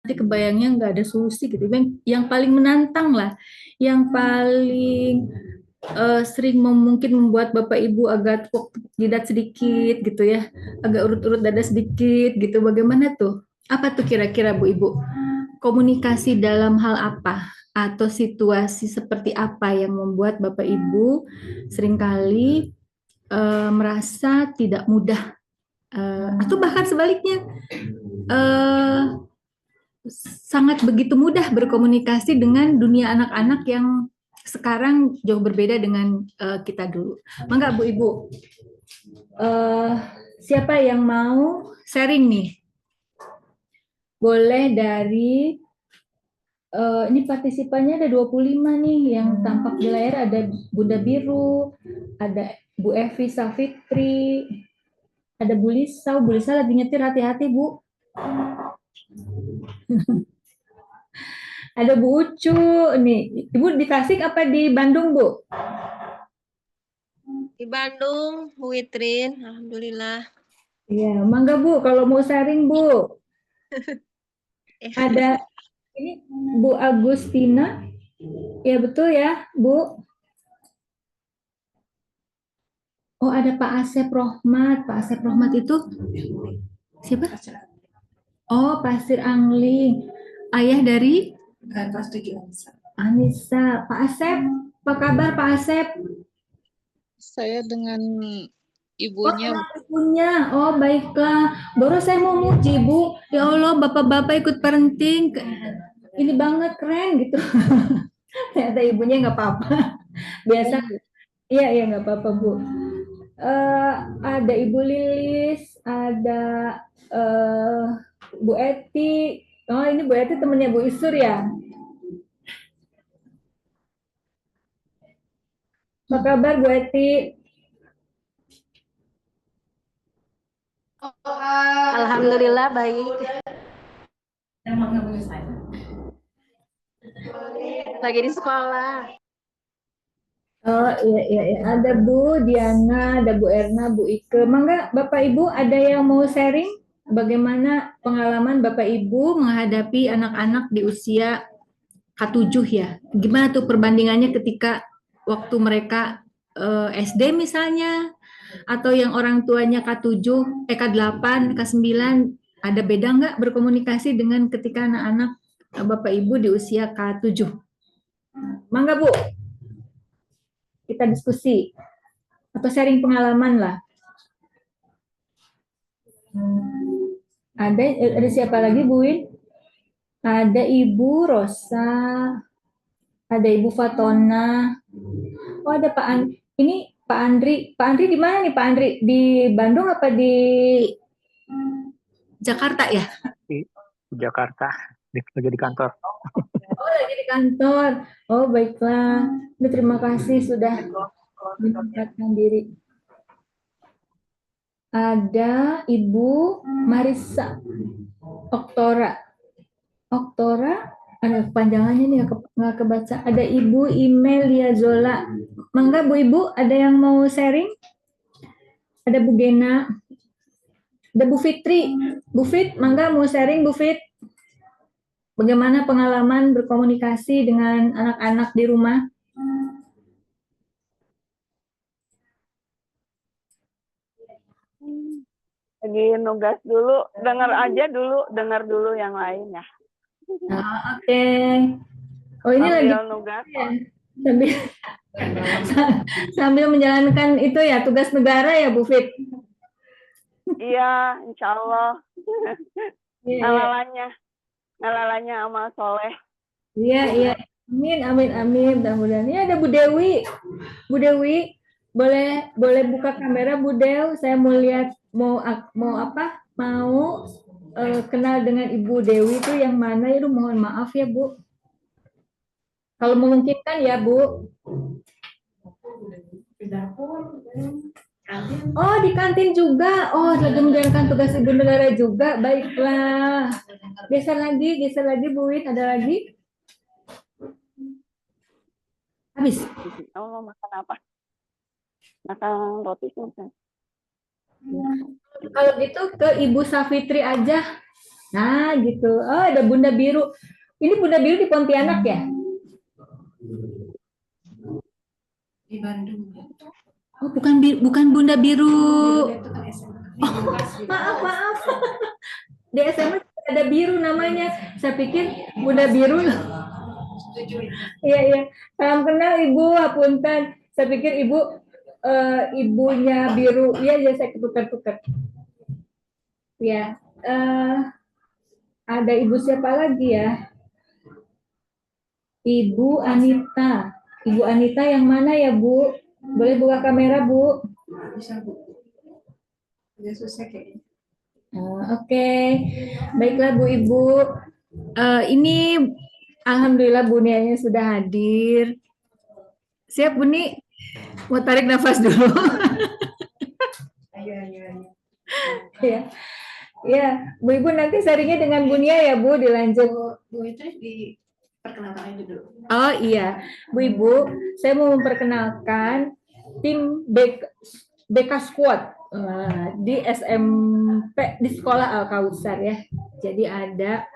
nanti kebayangnya nggak ada solusi gitu. Yang paling menantang lah, yang paling sering mungkin membuat Bapak Ibu agak tepuk jidat sedikit gitu ya, agak urut-urut dada sedikit gitu. Bagaimana tuh? Apa tuh kira-kira Bu Ibu? Komunikasi dalam hal apa? Atau situasi seperti apa yang membuat Bapak Ibu seringkali merasa tidak mudah atau bahkan sebaliknya eh, sangat begitu mudah berkomunikasi dengan dunia anak-anak yang sekarang jauh berbeda dengan kita dulu. Mangga Bu Ibu, eh, siapa yang mau sharing nih? Boleh dari ini partisipannya ada 25 nih yang tampak di layar, ada Bunda Biru, ada Bu Evi Safitri, ada Bu Lisa. Bu Lisa lagi nyetir, hati-hati Bu. Ada Bu Ucu nih. Ibu di Tasik apa di Bandung, Bu? Di Bandung, Bu Witrin, alhamdulillah. Iya, mangga Bu, kalau mau sharing Bu. Ada ini Bu Agustina. Ya betul ya, Bu. Oh, ada Pak Asep Rohmat. Pak Asep Rohmat itu siapa? Oh, Pasir Angling. Ayah dari kelas 7 Anissa. Anissa. Pak Asep, apa kabar Pak Asep? Saya dengan Oh, ibunya. kenal ibunya. Oh, baiklah. Baru saya mau muji, Bu. Ya Allah, bapak-bapak ikut parenting. Ini banget, keren gitu. Ternyata ibunya nggak apa-apa. Biasa. Iya, iya, nggak apa-apa, Bu. Ada Ibu Lilis, ada eh, Bu Eti. Oh, ini Bu Eti temennya Bu Isur ya? Apa kabar Bu Eti? Alhamdulillah baik. Lagi di sekolah. Oh iya, iya, iya. Ada Bu Diana, ada Bu Erna, Bu Ike. Mangga Bapak Ibu ada yang mau sharing bagaimana pengalaman Bapak Ibu menghadapi anak-anak di usia K7 ya? Gimana tuh perbandingannya ketika waktu mereka SD misalnya, atau yang orang tuanya K7, K8, K9, ada beda nggak berkomunikasi dengan ketika anak-anak Bapak Ibu di usia K7? Mangga Bu, kita diskusi atau sharing pengalaman lah. Ada siapa lagi Bu Win? Ada Ibu Rosa, ada Ibu Fatona. Oh ada Pak ini Pak Andri. Pak Andri di mana nih Pak Andri? Di Bandung apa di Jakarta ya? Di Jakarta, lagi di kantor. Oh lagi di kantor. Oh baiklah. Terima kasih sudah menyempatkan diri. Ada Ibu Marisa Oktora. Oktora, ada kepanjangannya nih nggak kebaca. Ada Ibu Imelia Zola. Mangga Bu Ibu, ada yang mau sharing? Ada Bu Gena, ada Bu Fitri. Bu Fit, mangga mau sharing Bu Fit? Bagaimana pengalaman berkomunikasi dengan anak-anak di rumah? Lagi nugas dulu, dengar dulu yang lain ya. Oke. Oh ini lagi Sambil nugas. ya? Sambil sambil menjalankan itu ya tugas negara ya Bu Fit? Iya, insya Allah. Iya, Ngalalanya amal soleh. iya, iya. Amin, amin, amin. Mudah-mudahan. Ini ada Bu Dewi. Bu Dewi, boleh boleh buka kamera Bu Dew. Saya mau lihat mau apa? Mau kenal dengan Ibu Dewi itu yang mana? Itu mohon maaf ya Bu. Kalau memungkinkan ya Bu. Oh di kantin juga. Oh lagi menjalankan tugas Ibu Negara juga. Baiklah. Geser lagi Bu Win. Ada lagi? Habis. Oh, makan apa? Makan roti. Kalau gitu ke Ibu Safitri aja. Nah, gitu. Oh, ada Bunda Biru. Ini Bunda Biru di Pontianak ya? Di Bandung. Oh, bukan Bunda Biru. Itu kan SMA. Maaf, maaf. Di SMA ada Biru namanya. Saya pikir Bunda Biru. Iya, iya. Salam kenal Ibu, hapunten. Saya pikir Ibu ibunya Biru. Iya, ya saya ketukar-tukar. Ya, ada Ibu siapa lagi ya? Ibu Anita. Ibu Anita yang mana ya, Bu? Boleh buka kamera, Bu? Bisa, Bu. Udah susah kayaknya. Oke. Baiklah, Bu Ibu. Ini Alhamdulillah Bu Nianya sudah hadir. Siap, Bu Ni? Mau tarik nafas dulu. Ayo. Ya. Ya, Bu Ibu nanti sharingnya dengan Bu Nia ya, Bu, dilanjut. Bu itu diperkenalkan aja dulu. Oh iya, Bu Ibu, saya mau memperkenalkan tim BK Squad di SMP di sekolah Al Kausar ya. Jadi ada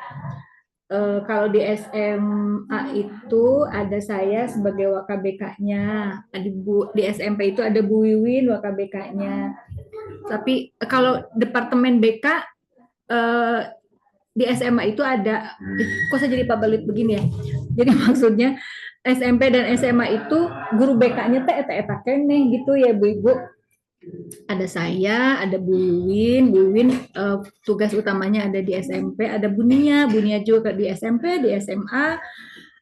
kalau di SMA itu ada saya sebagai WKBK-nya, di SMP itu ada Bu Wiwin WKBK-nya. Tapi kalau departemen BK di SMA itu ada, kok saya jadi Pak Balit begini ya? Jadi maksudnya SMP dan SMA itu guru BK-nya teh eta keneh gitu ya Bu Ibu. Ada saya, ada Bu Wiwin tugas utamanya ada di SMP, ada Bu Nia juga di SMP, di SMA,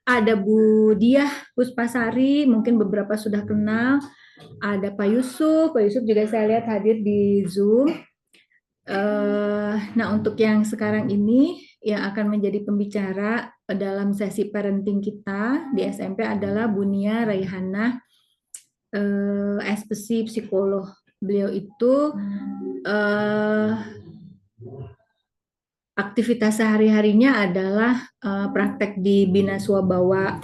ada Bu Diah Puspasari, mungkin beberapa sudah kenal, ada Pak Yusuf juga saya lihat hadir di Zoom. Nah, untuk yang sekarang ini yang akan menjadi pembicara dalam sesi parenting kita di SMP adalah Bu Nia Raihana, SPC psikolog. Beliau itu aktivitas sehari-harinya adalah praktek di Bina Swabawa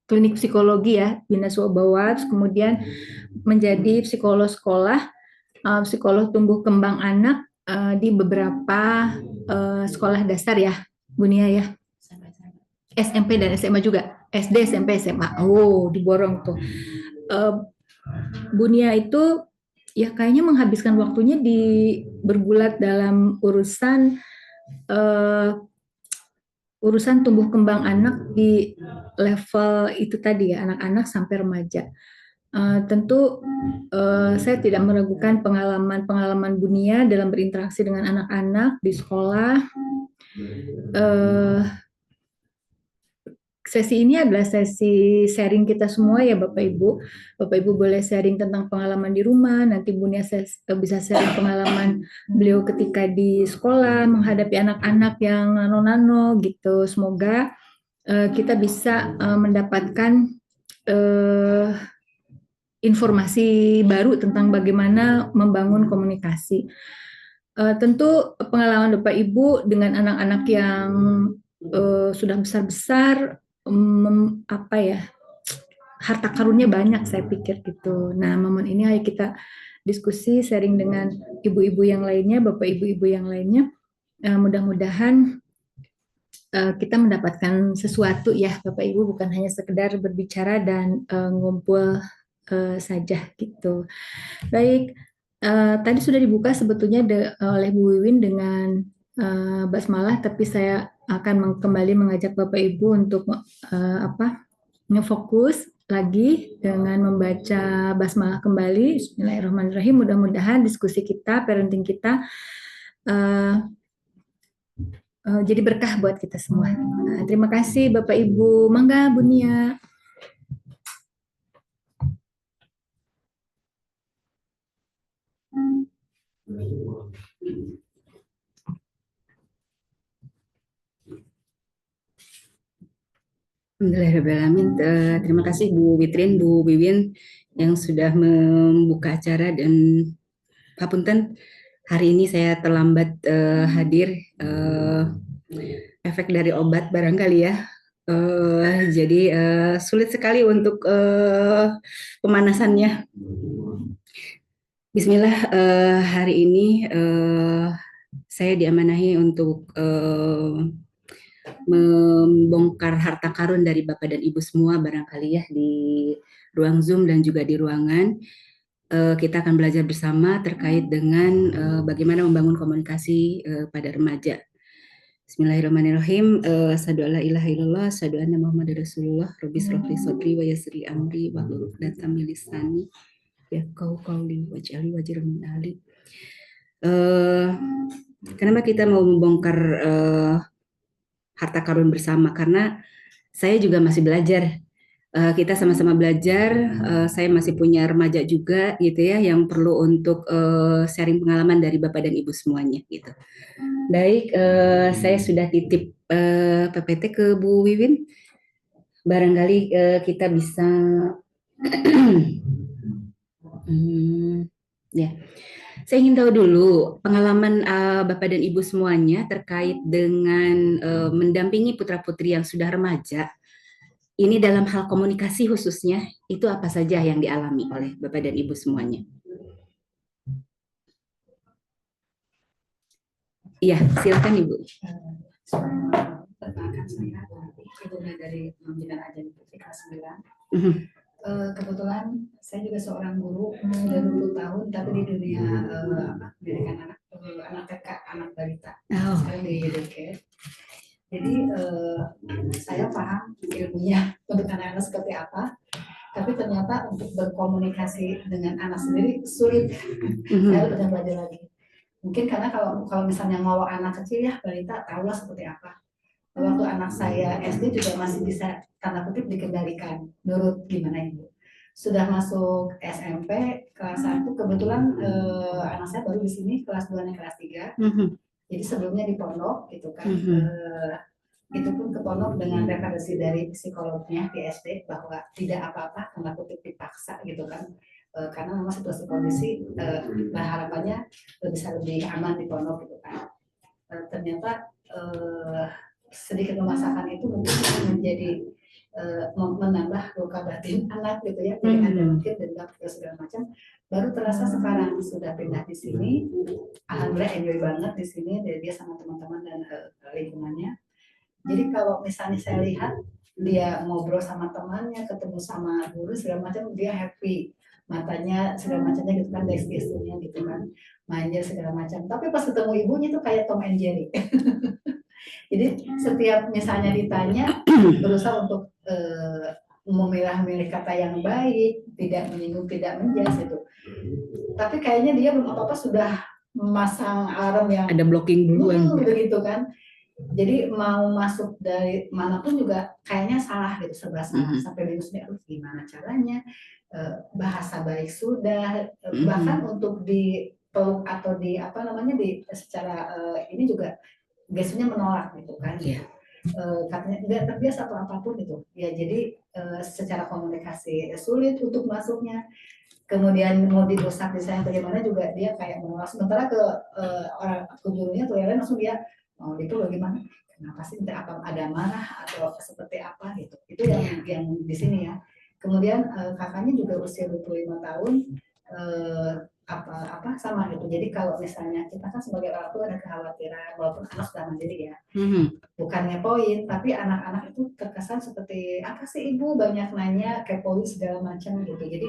klinik psikologi ya, Bina Swabawa, kemudian menjadi psikolog sekolah, psikolog tumbuh kembang anak di beberapa sekolah dasar ya, Bu Nia ya. SMP dan SMA juga, SD, SMP, SMA. Oh, diborong tuh. Bu Nia itu ya kayaknya menghabiskan waktunya bergulat dalam urusan tumbuh kembang anak di level itu tadi ya, anak-anak sampai remaja. Tentu saya tidak meragukan pengalaman Bu Nia dalam berinteraksi dengan anak-anak di sekolah. Sesi ini adalah sesi sharing kita semua ya Bapak Ibu. Bapak Ibu boleh sharing tentang pengalaman di rumah, nanti Bu Nia bisa sharing pengalaman beliau ketika di sekolah menghadapi anak-anak yang nano-nano gitu. Semoga kita bisa mendapatkan informasi baru tentang bagaimana membangun komunikasi. Tentu pengalaman Bapak Ibu dengan anak-anak yang sudah besar-besar, harta karunnya banyak saya pikir gitu. Nah, momen ini ayo kita diskusi, sharing dengan ibu-ibu yang lainnya, bapak ibu-ibu yang lainnya. Mudah-mudahan kita mendapatkan sesuatu ya, Bapak Ibu, bukan hanya sekedar berbicara dan ngumpul saja gitu. Baik, tadi sudah dibuka sebetulnya oleh Bu Wiwin dengan basmalah, tapi saya akan kembali mengajak Bapak Ibu untuk ngefokus lagi dengan membaca basmalah kembali. Bismillahirrahmanirrahim. Mudah-mudahan diskusi kita, parenting kita jadi berkah buat kita semua. Terima kasih Bapak Ibu. Mangga Bu Nia. Alhamdulillahirrahmanirrahim. Terima kasih Bu Witrin, Bu Wiwin yang sudah membuka acara, dan hapunten hari ini saya terlambat hadir, efek dari obat barangkali ya. Jadi sulit sekali untuk pemanasannya. Bismillah, hari ini saya diamanahi untuk membongkar harta karun dari Bapak dan Ibu semua barangkali ya di ruang Zoom dan juga di ruangan. Kita akan belajar bersama terkait dengan bagaimana membangun komunikasi pada remaja. Bismillahirrahmanirrahim. Asyhadu alla ilaha illallah, asyhadu anna Muhammadar Rasulullah. Rabbi shrah li sadri wa yassir li amri wahlul 'uqdatam min lisani yafqahu qawli waj'alni waziran min ahli. Kenapa kita mau membongkar harta karun bersama? Karena saya juga masih belajar. Kita sama-sama belajar. Saya masih punya remaja juga, gitu ya, yang perlu untuk sharing pengalaman dari Bapak dan Ibu semuanya, gitu. Baik, saya sudah titip PPT ke Bu Wiwin. Barangkali kita bisa, ya. Saya ingin tahu dulu pengalaman Bapak dan Ibu semuanya terkait dengan mendampingi putra-putri yang sudah remaja. Ini dalam hal komunikasi khususnya, itu apa saja yang dialami oleh Bapak dan Ibu semuanya? Iya, silakan Ibu. Perkenalkan saya ibunya dari Pembinaan Ajan Putri kelas 9. Kebetulan saya juga seorang guru sudah 20 tahun, tapi di dunia pendidikan anak TK, anak balita, sekarang di daycare. Jadi saya paham ilmunya untuk anak-anak seperti apa, tapi ternyata untuk berkomunikasi dengan anak sendiri sulit. Saya udah belajar lagi. Mungkin karena kalau misalnya ngawak anak kecil ya balita, tahulah seperti apa. Waktu anak saya SD juga masih bisa tanda kutip dikendalikan, nurut gimana Ibu. Sudah masuk SMP kelas 1, kebetulan anak saya baru di sini kelas 2 dan kelas 3. Jadi sebelumnya di pondok gitu kan. Itu pun ke pondok dengan referensi dari psikolognya di SD bahwa tidak apa-apa tanda kutip dipaksa gitu kan. Karena memang situasi kondisi harapannya bisa lebih aman di pondok gitu kan. Ternyata sedikit memaksakan itu mungkin menjadi menambah luka batin anak gitu ya, jadi ada mungkin dendam segala macam. Baru terasa sekarang sudah pindah di sini, alhamdulillah enjoy banget di sini, dia sama teman-teman dan lingkungannya. Jadi kalau misalnya saya lihat dia ngobrol sama temannya, ketemu sama guru segala macam, dia happy, matanya segala macamnya gitu kan, gesturnya gitu kan, manja segala macam. Tapi pas ketemu ibunya tuh kayak Tom and Jerry. Jadi setiap misalnya ditanya berusaha untuk memilah-milih kata yang baik, tidak menyinggung, tidak menjas itu. Tapi kayaknya dia belum apa-apa sudah memasang alarm yang ada blocking duluan begitu kan. Jadi mau masuk dari manapun juga kayaknya salah gitu, serba salah. Sampai bingung sendiri, gimana caranya, bahasa baik sudah, bahkan untuk dipeluk atau di apa namanya di secara ini juga biasanya menolak gitu kan. Katanya tidak terbiasa atau apapun itu ya. Jadi secara komunikasi sulit untuk masuknya. Kemudian mau dirusak desain bagaimana juga dia kayak menolak. Sementara ke orang gurunya tuh yang langsung dia mau itu bagaimana, kenapa sih apa ada marah atau seperti apa gitu. Itu yang di sini ya. Kemudian kakaknya juga usia 25 tahun, apa sama gitu. Jadi kalau misalnya kita kan sebagai orang tua ada kekhawatiran walaupun anak sudah mandiri ya, bukannya poin, tapi anak-anak itu terkesan seperti apa sih ibu banyak nanya, kepoin segala macam gitu. Jadi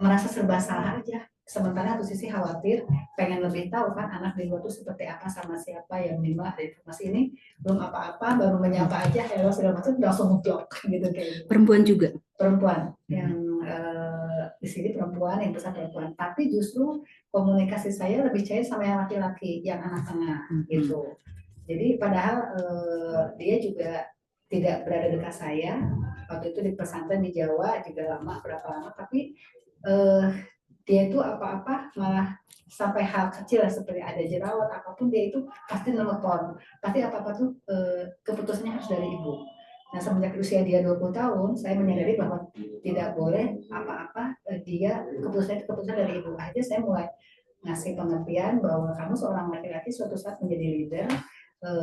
merasa serba salah aja. Sementara satu sisi khawatir, pengen lebih tahu kan anak di luar itu seperti apa, sama siapa yang menimba informasi ini, belum apa-apa, baru menyapa aja, hello segala macam, langsung mutlak gitu kayak. Perempuan juga? Perempuan, yang di sini perempuan, yang besar perempuan. Tapi justru komunikasi saya lebih cair sama yang laki-laki, yang anak tengah gitu. Jadi padahal dia juga tidak berada dekat saya. Waktu itu di pesantren di Jawa juga lama, berapa lama, tapi dia itu apa-apa malah sampai hal kecil seperti ada jerawat apapun dia itu pasti nelfon, pasti apa-apa tuh keputusannya harus dari ibu. Nah semenjak usia dia 20 tahun saya menyadari bahwa tidak boleh apa-apa dia keputusan dari ibu. Akhirnya saya mulai ngasih pengertian bahwa kamu seorang laki-laki suatu saat menjadi leader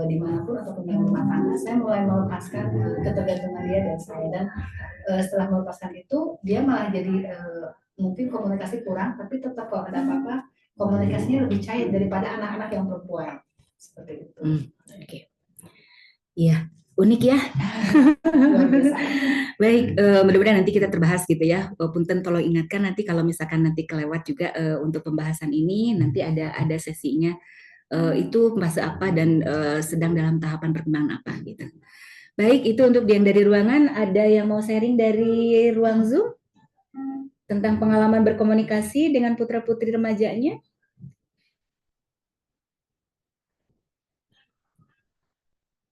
dimanapun ataupun dalam rumah tangga. Saya mulai melepaskan ketergantungan dia dan saya, dan setelah melepaskan itu dia malah jadi mungkin komunikasi kurang, tapi tetap kalau ada apa-apa komunikasinya lebih cair daripada anak-anak yang perempuan. Seperti itu. Oke. Iya, unik ya. Luar biasa. Baik, mudah-mudahan nanti kita terbahas gitu ya. Punten tolong ingatkan nanti kalau misalkan nanti kelewat juga untuk pembahasan ini nanti ada sesinya itu fase apa dan sedang dalam tahapan perkembangan apa gitu. Baik, itu untuk yang dari ruangan. Ada yang mau sharing dari ruang Zoom tentang pengalaman berkomunikasi dengan putra-putri remajanya?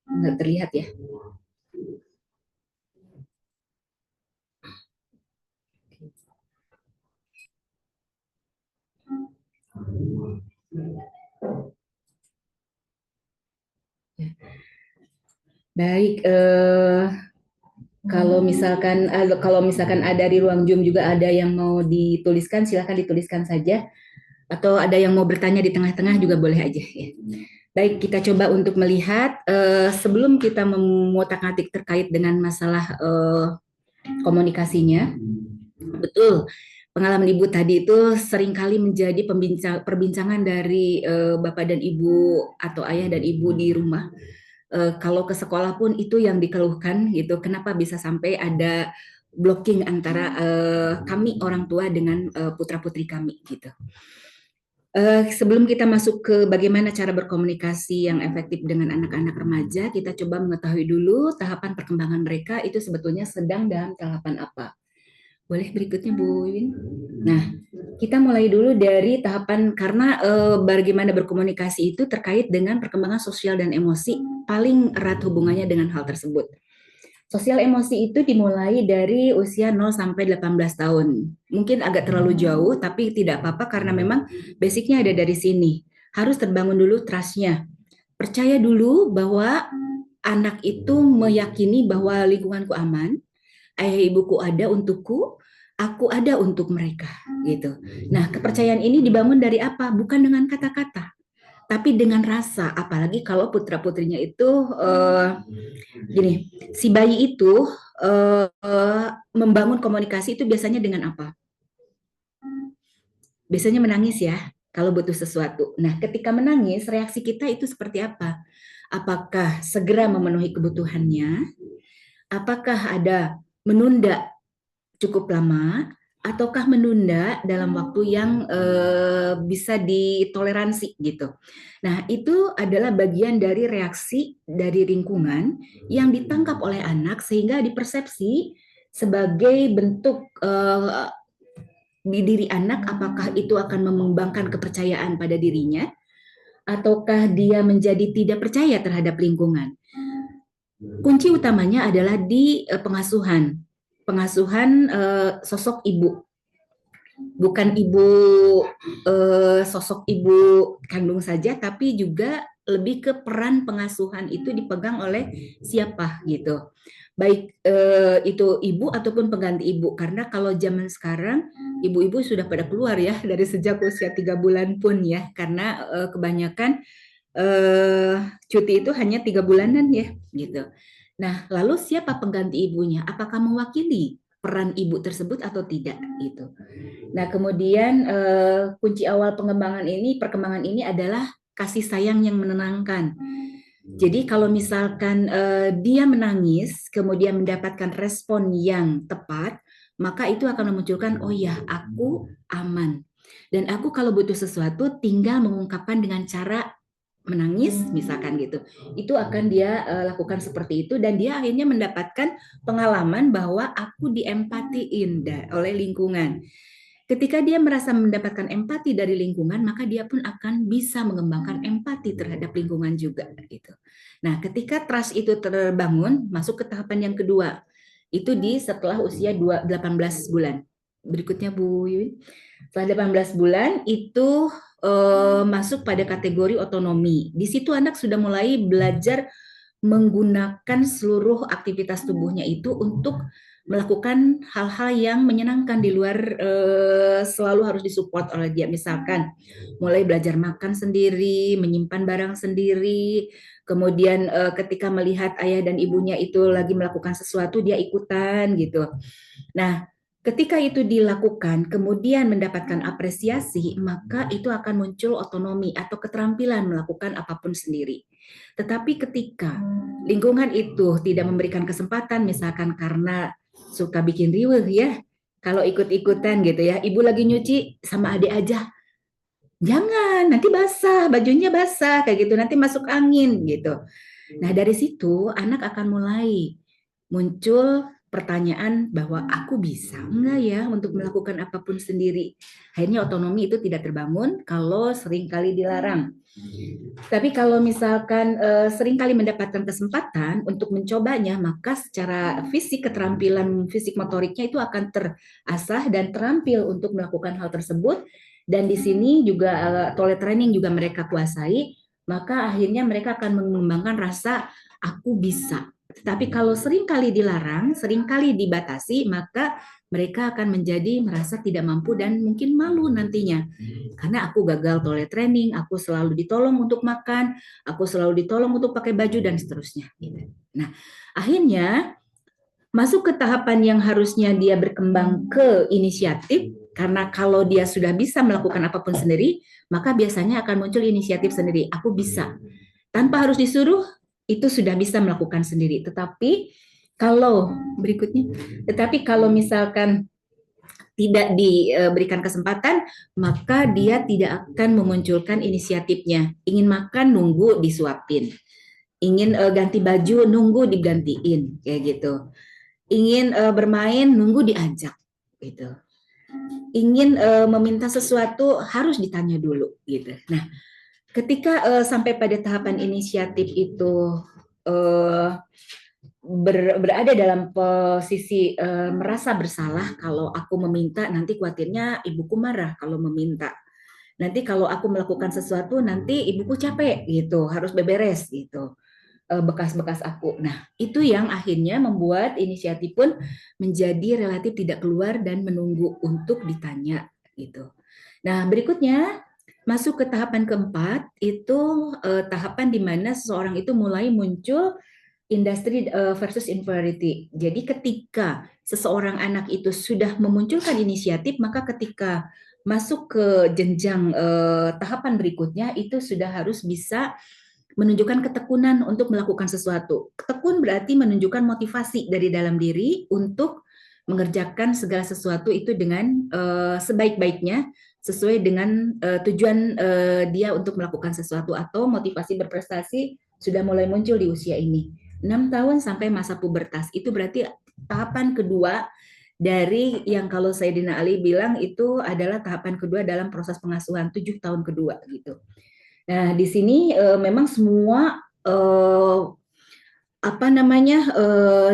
Nggak terlihat ya. Baik, kalau misalkan ada di ruang Zoom juga ada yang mau dituliskan, silakan dituliskan saja. Atau ada yang mau bertanya di tengah-tengah juga boleh aja ya. Baik, kita coba untuk melihat sebelum kita mengutak-atik terkait dengan masalah komunikasinya. Betul, pengalaman Ibu tadi itu seringkali menjadi perbincangan dari Bapak dan Ibu atau ayah dan Ibu di rumah. Kalau ke sekolah pun itu yang dikeluhkan gitu. Kenapa bisa sampai ada blocking antara kami orang tua dengan putra-putri kami gitu. Sebelum kita masuk ke bagaimana cara berkomunikasi yang efektif dengan anak-anak remaja, kita coba mengetahui dulu tahapan perkembangan mereka itu sebetulnya sedang dalam tahapan apa. Boleh berikutnya Bu Win? Nah, kita mulai dulu dari tahapan karena bagaimana berkomunikasi itu terkait dengan perkembangan sosial dan emosi, paling erat hubungannya dengan hal tersebut. Sosial emosi itu dimulai dari usia 0 sampai 18 tahun. Mungkin agak terlalu jauh, tapi tidak apa-apa karena memang basicnya ada dari sini. Harus terbangun dulu trust-nya. Percaya dulu bahwa anak itu meyakini bahwa lingkunganku aman, ayah ibuku ada untukku, aku ada untuk mereka, gitu. Nah, kepercayaan ini dibangun dari apa? Bukan dengan kata-kata, tapi dengan rasa. Apalagi kalau putra-putrinya itu gini, si bayi itu membangun komunikasi itu biasanya dengan apa? Biasanya menangis ya, kalau butuh sesuatu. Nah, ketika menangis, reaksi kita itu seperti apa? Apakah segera memenuhi kebutuhannya? Apakah ada menunda cukup lama? Ataukah menunda dalam waktu yang bisa ditoleransi gitu. Nah, itu adalah bagian dari reaksi dari lingkungan yang ditangkap oleh anak sehingga dipersepsi sebagai bentuk di diri anak, apakah itu akan mengembangkan kepercayaan pada dirinya ataukah dia menjadi tidak percaya terhadap lingkungan. Kunci utamanya adalah di pengasuhan sosok ibu, bukan sosok ibu kandung saja, tapi juga lebih ke peran pengasuhan itu dipegang oleh siapa gitu, baik itu ibu ataupun pengganti ibu. Karena kalau zaman sekarang ibu-ibu sudah pada keluar ya dari sejak usia 3 bulan pun ya, karena kebanyakan cuti itu hanya 3 bulanan ya gitu. Nah, lalu siapa pengganti ibunya? Apakah mewakili peran ibu tersebut atau tidak gitu. Nah, kemudian kunci awal perkembangan ini adalah kasih sayang yang menenangkan. Jadi kalau misalkan dia menangis, kemudian mendapatkan respon yang tepat, maka itu akan memunculkan, oh ya, aku aman. Dan aku kalau butuh sesuatu tinggal mengungkapkan dengan cara menangis misalkan gitu, itu akan dia lakukan seperti itu dan dia akhirnya mendapatkan pengalaman bahwa aku diempatiin oleh lingkungan. Ketika dia merasa mendapatkan empati dari lingkungan, maka dia pun akan bisa mengembangkan empati terhadap lingkungan juga gitu. Nah, ketika trust itu terbangun, masuk ke tahapan yang kedua, itu setelah usia 18 bulan. Berikutnya Bu Yui. Setelah 18 bulan itu masuk pada kategori otonomi. Di situ anak sudah mulai belajar menggunakan seluruh aktivitas tubuhnya itu untuk melakukan hal-hal yang menyenangkan di luar selalu harus disupport oleh dia. Misalkan mulai belajar makan sendiri, menyimpan barang sendiri, kemudian ketika melihat ayah dan ibunya itu lagi melakukan sesuatu dia ikutan gitu. Nah, Ketika itu dilakukan, kemudian mendapatkan apresiasi, maka itu akan muncul otonomi atau keterampilan melakukan apapun sendiri. Tetapi ketika lingkungan itu tidak memberikan kesempatan, misalkan karena suka bikin riweuh ya, kalau ikut-ikutan gitu ya, ibu lagi nyuci sama adik aja, jangan, nanti basah, bajunya basah, kayak gitu, nanti masuk angin gitu. Nah dari situ anak akan mulai muncul pertanyaan bahwa aku bisa enggak ya untuk melakukan apapun sendiri. Akhirnya otonomi itu tidak terbangun kalau seringkali dilarang. Tapi kalau misalkan seringkali mendapatkan kesempatan untuk mencobanya, maka secara fisik, keterampilan fisik motoriknya itu akan terasah dan terampil untuk melakukan hal tersebut. Dan di sini juga toilet training juga mereka kuasai, maka akhirnya mereka akan mengembangkan rasa aku bisa. Tetapi kalau seringkali dilarang, seringkali dibatasi, maka mereka akan menjadi merasa tidak mampu dan mungkin malu nantinya. Karena aku gagal toilet training, aku selalu ditolong untuk makan, aku selalu ditolong untuk pakai baju, dan seterusnya. Nah, akhirnya masuk ke tahapan yang harusnya dia berkembang ke inisiatif, karena kalau dia sudah bisa melakukan apapun sendiri, maka biasanya akan muncul inisiatif sendiri. Aku bisa. Tanpa harus disuruh, itu sudah bisa melakukan sendiri. Tetapi kalau misalkan tidak diberikan kesempatan, maka dia tidak akan memunculkan inisiatifnya. Ingin makan, nunggu disuapin. Ingin ganti baju, nunggu digantiin, kayak gitu. Ingin bermain, nunggu diajak, gitu. Ingin meminta sesuatu, harus ditanya dulu, gitu. Nah, ketika sampai pada tahapan inisiatif itu berada dalam posisi merasa bersalah, kalau aku meminta nanti khawatirnya ibuku marah kalau meminta. Nanti kalau aku melakukan sesuatu nanti ibuku capek gitu, harus beberes gitu bekas-bekas aku. Nah, itu yang akhirnya membuat inisiatif pun menjadi relatif tidak keluar dan menunggu untuk ditanya gitu. Nah, berikutnya masuk ke tahapan keempat, itu tahapan di mana seseorang itu mulai muncul industri versus inferiority. Jadi ketika seseorang anak itu sudah memunculkan inisiatif, maka ketika masuk ke jenjang tahapan berikutnya, itu sudah harus bisa menunjukkan ketekunan untuk melakukan sesuatu. Tekun berarti menunjukkan motivasi dari dalam diri untuk mengerjakan segala sesuatu itu dengan sebaik-baiknya, sesuai dengan tujuan dia untuk melakukan sesuatu, atau motivasi berprestasi sudah mulai muncul di usia ini. 6 tahun sampai masa pubertas, itu berarti tahapan kedua dari yang kalau Sayyidina Ali bilang itu adalah tahapan kedua dalam proses pengasuhan, 7 tahun kedua gitu. Nah, di sini memang semua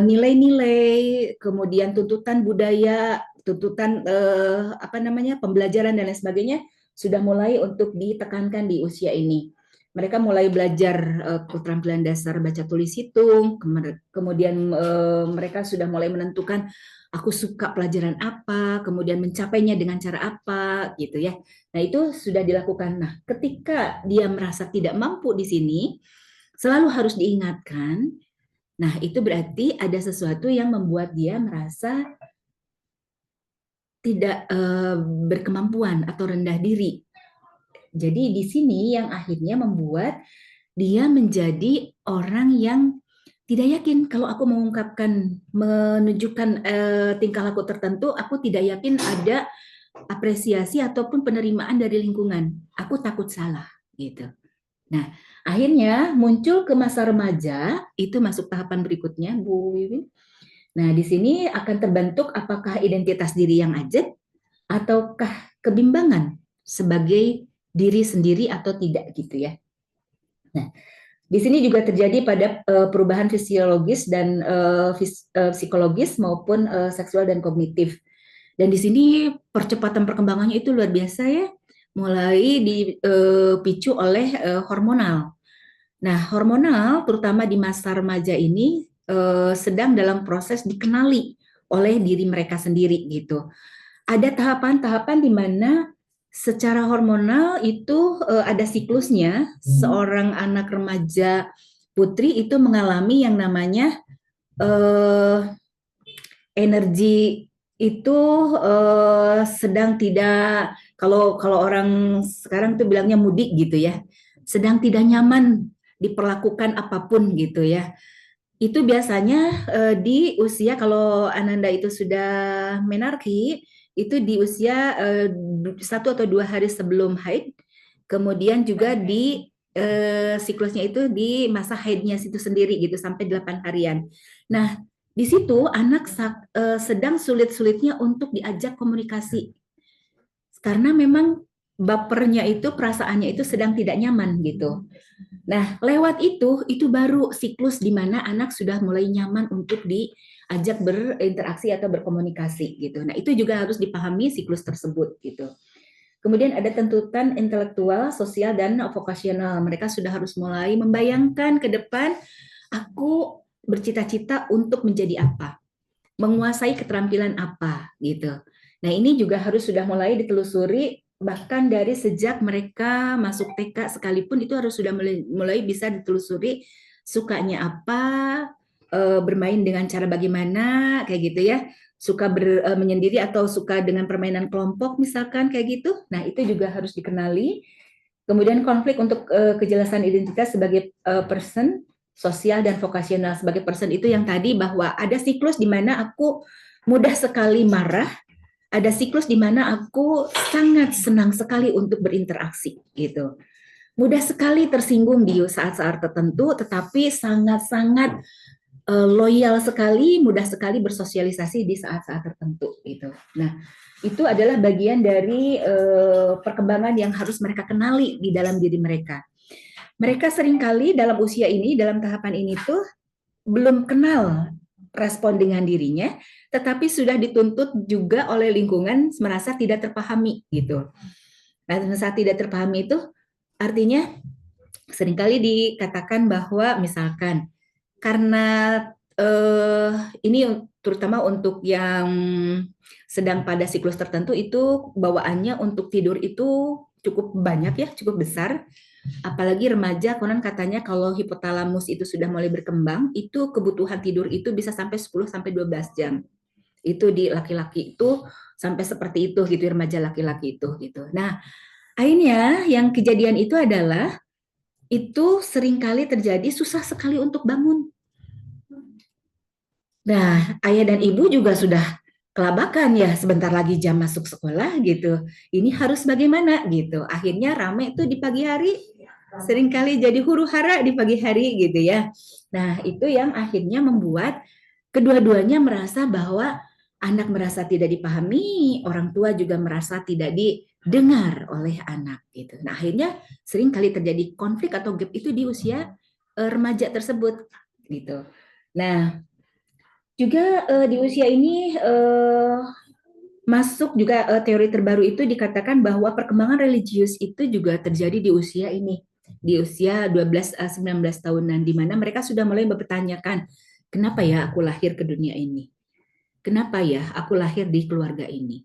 nilai-nilai, kemudian tuntutan budaya, tuntutan pembelajaran dan lain sebagainya sudah mulai untuk ditekankan di usia ini. Mereka mulai belajar keterampilan dasar baca tulis hitung, kemudian mereka sudah mulai menentukan aku suka pelajaran apa, kemudian mencapainya dengan cara apa, gitu ya. Nah, itu sudah dilakukan. Nah, ketika dia merasa tidak mampu di sini, selalu harus diingatkan. Nah, itu berarti ada sesuatu yang membuat dia merasa tidak berkemampuan atau rendah diri. Jadi di sini yang akhirnya membuat dia menjadi orang yang tidak yakin. Kalau aku mengungkapkan, menunjukkan tingkah laku tertentu, aku tidak yakin ada apresiasi ataupun penerimaan dari lingkungan. Aku takut salah, gitu. Nah, akhirnya muncul ke masa remaja, itu masuk tahapan berikutnya, Bu Wiwin. Nah, di sini akan terbentuk apakah identitas diri yang ajeb ataukah kebimbangan sebagai diri sendiri atau tidak, gitu ya. Nah, di sini juga terjadi pada perubahan fisiologis dan psikologis maupun seksual dan kognitif. Dan di sini percepatan perkembangannya itu luar biasa ya, mulai dipicu oleh hormonal. Nah, hormonal terutama di masa remaja ini sedang dalam proses dikenali oleh diri mereka sendiri gitu. Ada tahapan-tahapan di mana secara hormonal itu ada siklusnya. Seorang anak remaja putri itu mengalami yang namanya energi itu sedang tidak, kalau orang sekarang tuh bilangnya mudik gitu ya, sedang tidak nyaman diperlakukan apapun gitu ya. Itu biasanya di usia, kalau Ananda itu sudah menarki, itu di usia 1 atau 2 hari sebelum haid, kemudian juga di siklusnya itu di masa haidnya itu sendiri gitu sampai 8 harian. Nah, di situ anak sedang sulit-sulitnya untuk diajak komunikasi. Karena memang bapernya itu, perasaannya itu sedang tidak nyaman gitu. Nah, lewat itu baru siklus di mana anak sudah mulai nyaman untuk diajak berinteraksi atau berkomunikasi gitu. Nah, itu juga harus dipahami siklus tersebut gitu. Kemudian ada tuntutan intelektual, sosial, dan vokasional. Mereka sudah harus mulai membayangkan ke depan, aku bercita-cita untuk menjadi apa, menguasai keterampilan apa gitu. Nah, ini juga harus sudah mulai ditelusuri, bahkan dari sejak mereka masuk TK sekalipun itu harus sudah mulai bisa ditelusuri sukanya apa, bermain dengan cara bagaimana kayak gitu ya, suka menyendiri atau suka dengan permainan kelompok misalkan kayak gitu. Nah, itu juga harus dikenali. Kemudian konflik untuk kejelasan identitas sebagai person, sosial, dan vokasional. Sebagai person itu yang tadi bahwa ada siklus di mana aku mudah sekali marah, ada siklus di mana aku sangat senang sekali untuk berinteraksi gitu. Mudah sekali tersinggung di saat-saat tertentu, tetapi sangat-sangat loyal sekali, mudah sekali bersosialisasi di saat-saat tertentu gitu. Nah, itu adalah bagian dari perkembangan yang harus mereka kenali di dalam diri mereka. Mereka seringkali dalam usia ini, dalam tahapan ini tuh belum kenal respon dengan dirinya, tetapi sudah dituntut juga oleh lingkungan merasa tidak terpahami gitu. Nah, saat tidak terpahami itu artinya seringkali dikatakan bahwa misalkan karena ini terutama untuk yang sedang pada siklus tertentu itu bawaannya untuk tidur itu cukup banyak ya, cukup besar. Apalagi remaja, konon katanya kalau hipotalamus itu sudah mulai berkembang, itu kebutuhan tidur itu bisa sampai 10-12 jam. Itu di laki-laki itu sampai seperti itu gitu, remaja laki-laki itu gitu. Nah, akhirnya yang kejadian itu adalah itu seringkali terjadi susah sekali untuk bangun. Nah, ayah dan ibu juga sudah kelabakan ya, sebentar lagi jam masuk sekolah gitu. Ini harus bagaimana gitu. Akhirnya rame itu di pagi hari, seringkali jadi huru-hara di pagi hari gitu ya. Nah, itu yang akhirnya membuat kedua-duanya merasa bahwa anak merasa tidak dipahami, orang tua juga merasa tidak didengar oleh anak gitu. Nah, akhirnya seringkali terjadi konflik atau gap itu di usia remaja tersebut gitu. Nah, juga di usia ini masuk juga teori terbaru itu dikatakan bahwa perkembangan religius itu juga terjadi di usia ini, di usia 12-19 tahunan, di mana mereka sudah mulai mempertanyakan, kenapa ya aku lahir ke dunia ini? Kenapa ya aku lahir di keluarga ini?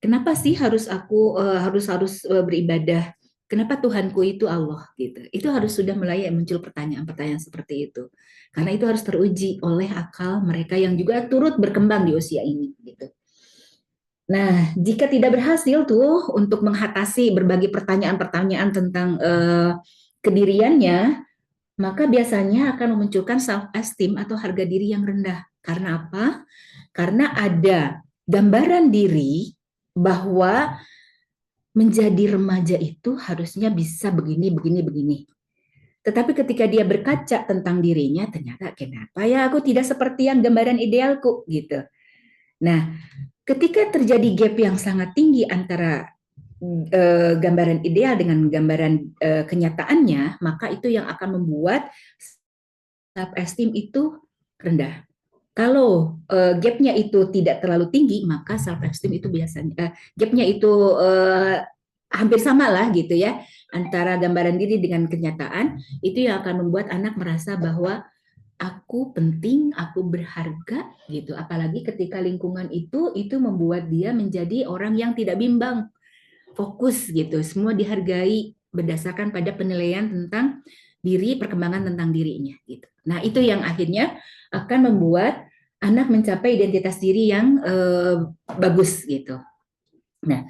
Kenapa sih harus aku harus beribadah? Kenapa Tuhanku itu Allah gitu? Itu harus sudah mulai muncul pertanyaan-pertanyaan seperti itu. Karena itu harus teruji oleh akal mereka yang juga turut berkembang di usia ini gitu. Nah, jika tidak berhasil tuh untuk mengatasi berbagai pertanyaan-pertanyaan tentang kediriannya, maka biasanya akan memunculkan self-esteem atau harga diri yang rendah. Karena apa? Karena ada gambaran diri bahwa menjadi remaja itu harusnya bisa begini, begini, begini. Tetapi ketika dia berkaca tentang dirinya, ternyata kenapa ya aku tidak seperti yang gambaran idealku gitu. Nah, ketika terjadi gap yang sangat tinggi antara gambaran ideal dengan gambaran kenyataannya, maka itu yang akan membuat self-esteem itu rendah. Kalau gapnya itu tidak terlalu tinggi, maka self-esteem itu biasanya gapnya itu hampir sama lah gitu ya, antara gambaran diri dengan kenyataan, itu yang akan membuat anak merasa bahwa aku penting, aku berharga gitu. Apalagi ketika lingkungan itu membuat dia menjadi orang yang tidak bimbang, fokus gitu, semua dihargai berdasarkan pada penilaian tentang diri, perkembangan tentang dirinya gitu. Nah, itu yang akhirnya akan membuat anak mencapai identitas diri yang bagus gitu. Nah,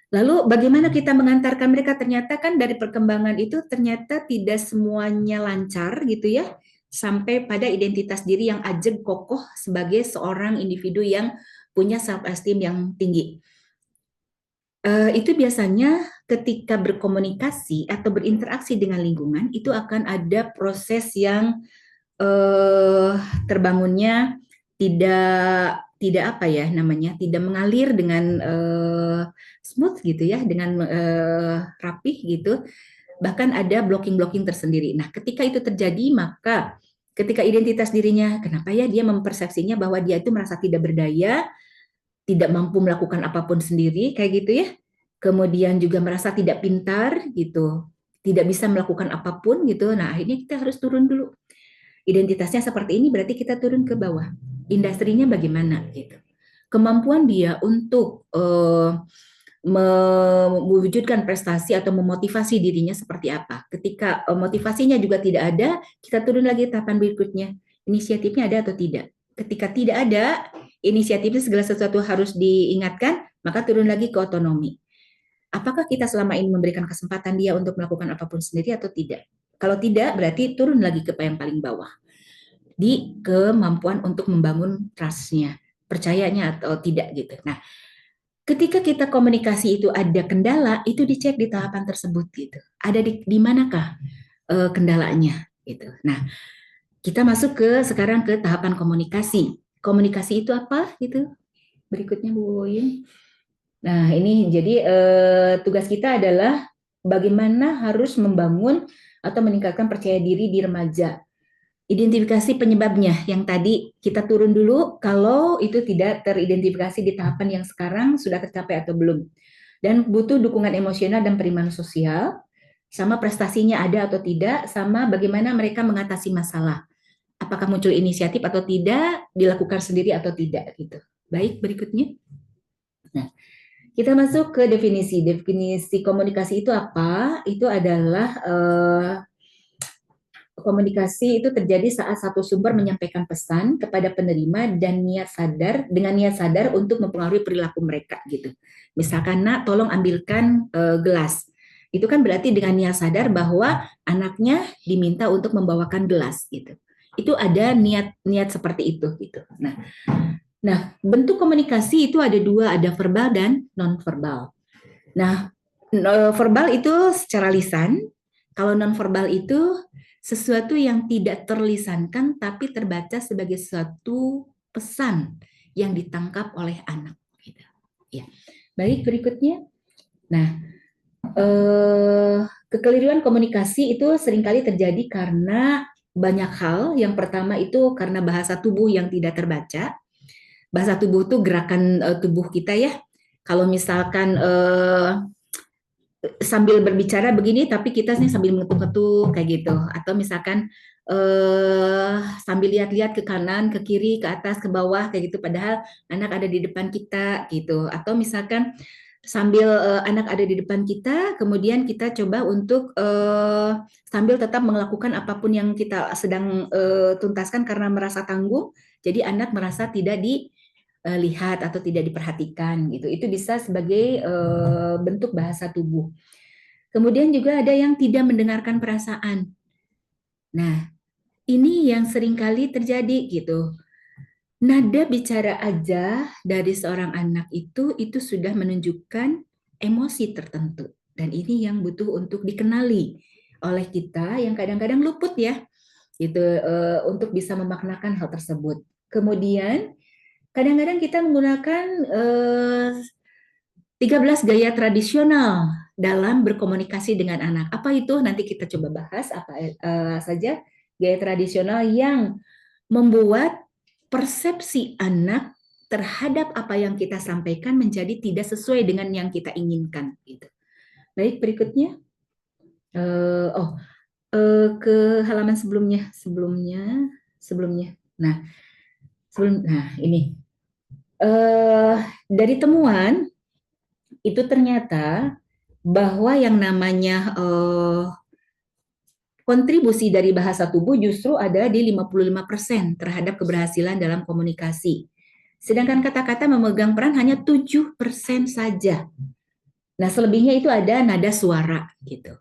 lalu bagaimana kita mengantarkan mereka? Ternyata kan dari perkembangan itu ternyata tidak semuanya lancar gitu ya, sampai pada identitas diri yang ajeg kokoh sebagai seorang individu yang punya self esteem yang tinggi. Itu biasanya ketika berkomunikasi atau berinteraksi dengan lingkungan itu akan ada proses yang terbangunnya tidak apa ya namanya, tidak mengalir dengan smooth gitu ya, dengan rapih gitu. Bahkan ada blocking-blocking tersendiri. Nah, ketika itu terjadi, maka ketika identitas dirinya, kenapa ya dia mempersepsinya bahwa dia itu merasa tidak berdaya, tidak mampu melakukan apapun sendiri, kayak gitu ya. Kemudian juga merasa tidak pintar gitu, tidak bisa melakukan apapun gitu. Nah, akhirnya kita harus turun dulu. Identitasnya seperti ini berarti kita turun ke bawah. Industrinya bagaimana gitu. Kemampuan dia untuk mewujudkan prestasi atau memotivasi dirinya seperti apa. Ketika motivasinya juga tidak ada, kita turun lagi tahapan berikutnya. Inisiatifnya ada atau tidak. Ketika tidak ada, inisiatifnya segala sesuatu harus diingatkan, maka turun lagi ke otonomi. Apakah kita selama ini memberikan kesempatan dia untuk melakukan apapun sendiri atau tidak? Kalau tidak, berarti turun lagi ke yang paling bawah. Di kemampuan untuk membangun trust-nya, percayanya atau tidak gitu. Nah, ketika kita komunikasi itu ada kendala, itu dicek di tahapan tersebut gitu. Ada di manakah kendalanya gitu. Nah, kita masuk sekarang ke tahapan komunikasi. Komunikasi itu apa gitu? Berikutnya Bu Woyin. Nah, ini jadi tugas kita adalah bagaimana harus membangun atau meningkatkan percaya diri di remaja. Identifikasi penyebabnya yang tadi kita turun dulu kalau itu tidak teridentifikasi di tahapan yang sekarang sudah tercapai atau belum. Dan butuh dukungan emosional dan periman sosial, sama prestasinya ada atau tidak, sama bagaimana mereka mengatasi masalah. Apakah muncul inisiatif atau tidak, dilakukan sendiri atau tidak gitu. Baik, berikutnya. Nah, kita masuk ke definisi. Definisi komunikasi itu apa? Itu adalah komunikasi itu terjadi saat satu sumber menyampaikan pesan kepada penerima dan dengan niat sadar untuk mempengaruhi perilaku mereka gitu. Misalkan, nak, tolong ambilkan gelas. Itu kan berarti dengan niat sadar bahwa anaknya diminta untuk membawakan gelas gitu. Itu ada niat seperti itu gitu. Nah, bentuk komunikasi itu ada dua, ada verbal dan non-verbal. Nah, verbal itu secara lisan, kalau non-verbal itu sesuatu yang tidak terlisankan tapi terbaca sebagai suatu pesan yang ditangkap oleh anak. Gitu. Ya. Baik, berikutnya. Nah, kekeliruan komunikasi itu seringkali terjadi karena banyak hal. Yang pertama itu karena bahasa tubuh yang tidak terbaca. Bahasa tubuh itu gerakan tubuh kita ya. Kalau misalkan sambil berbicara begini, tapi kita nih sambil mengetuk-ketuk kayak gitu. Atau misalkan sambil lihat-lihat ke kanan, ke kiri, ke atas, ke bawah kayak gitu. Padahal anak ada di depan kita gitu. Atau misalkan sambil anak ada di depan kita, kemudian kita coba untuk sambil tetap melakukan apapun yang kita sedang tuntaskan karena merasa tanggung. Jadi anak merasa tidak dilihat atau tidak diperhatikan gitu. Itu bisa sebagai bentuk bahasa tubuh. Kemudian juga ada yang tidak mendengarkan perasaan. Nah, ini yang seringkali terjadi gitu. Nada bicara aja dari seorang anak itu sudah menunjukkan emosi tertentu. Dan ini yang butuh untuk dikenali oleh kita yang kadang-kadang luput ya, gitu, untuk bisa memaknakan hal tersebut. Kemudian kadang-kadang kita menggunakan 13 gaya tradisional dalam berkomunikasi dengan anak. Apa itu? Nanti kita coba bahas apa saja gaya tradisional yang membuat persepsi anak terhadap apa yang kita sampaikan menjadi tidak sesuai dengan yang kita inginkan. Gitu. Baik, berikutnya. Ke halaman sebelumnya. Nah, ini. Dari temuan itu ternyata bahwa yang namanya kontribusi dari bahasa tubuh justru ada di 55% terhadap keberhasilan dalam komunikasi. Sedangkan kata-kata memegang peran hanya 7% saja. Nah, selebihnya itu ada nada suara gitu.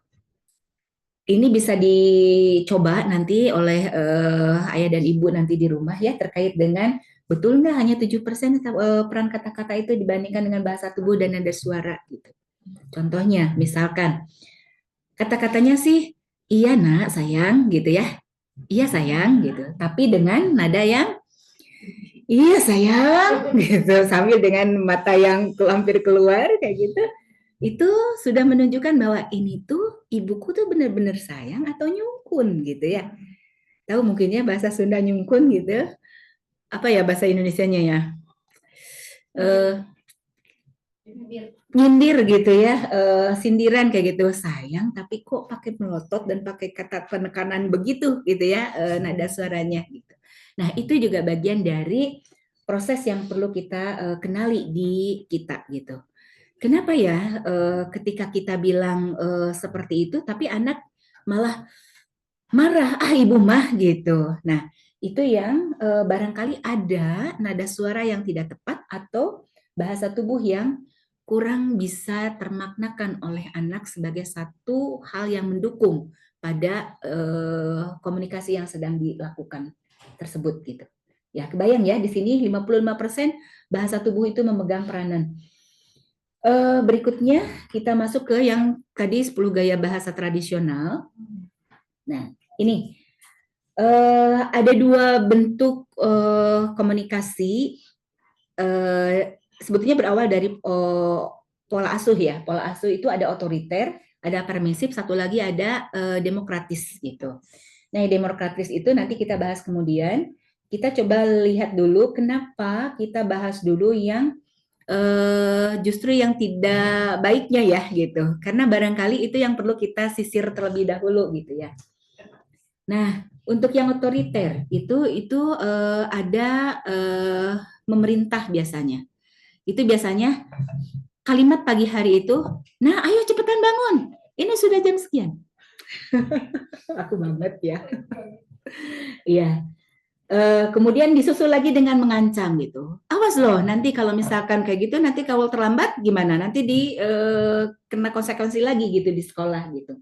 Ini bisa dicoba nanti oleh ayah dan ibu nanti di rumah ya, terkait dengan betul nggak hanya 7% peran kata-kata itu dibandingkan dengan bahasa tubuh dan nada suara gitu. Contohnya, misalkan kata-katanya sih iya nak sayang gitu ya, iya sayang gitu, tapi dengan nada yang iya sayang gitu, sambil dengan mata yang hampir keluar kayak gitu. Itu sudah menunjukkan bahwa ini tuh ibuku tuh benar-benar sayang atau nyungkun gitu ya. Tahu mungkin ya bahasa Sunda nyungkun gitu. Apa ya bahasa Indonesianya ya? Nyindir gitu ya, sindiran kayak gitu. Sayang tapi kok pakai melotot dan pakai kata penekanan begitu gitu ya, nada suaranya gitu. Nah, itu juga bagian dari proses yang perlu kita kenali di kita gitu. Kenapa ya ketika kita bilang seperti itu, tapi anak malah marah, ibu mah gitu. Nah, itu yang barangkali ada nada suara yang tidak tepat atau bahasa tubuh yang kurang bisa termaknakan oleh anak sebagai satu hal yang mendukung pada komunikasi yang sedang dilakukan tersebut gitu. Ya, kebayang ya di sini 55% bahasa tubuh itu memegang peranan. Berikutnya kita masuk ke yang tadi 10 gaya bahasa tradisional. Nah, ini ada 2 bentuk komunikasi, sebetulnya berawal dari pola asuh ya. Pola asuh itu ada otoriter, ada permisif, satu lagi ada demokratis gitu. Nah, demokratis itu nanti kita bahas kemudian. Kita coba lihat dulu kenapa kita bahas dulu yang justru yang tidak baiknya ya gitu, karena barangkali itu yang perlu kita sisir terlebih dahulu gitu ya. Nah, untuk yang otoriter itu ada memerintah biasanya. Itu biasanya kalimat pagi hari itu, nah ayo cepetan bangun, ini sudah jam sekian. Aku banget ya. Iya. Kemudian disusul lagi dengan mengancam gitu. Awas loh, nanti kalau misalkan kayak gitu, nanti kalau terlambat gimana? Nanti kena konsekuensi lagi gitu di sekolah gitu.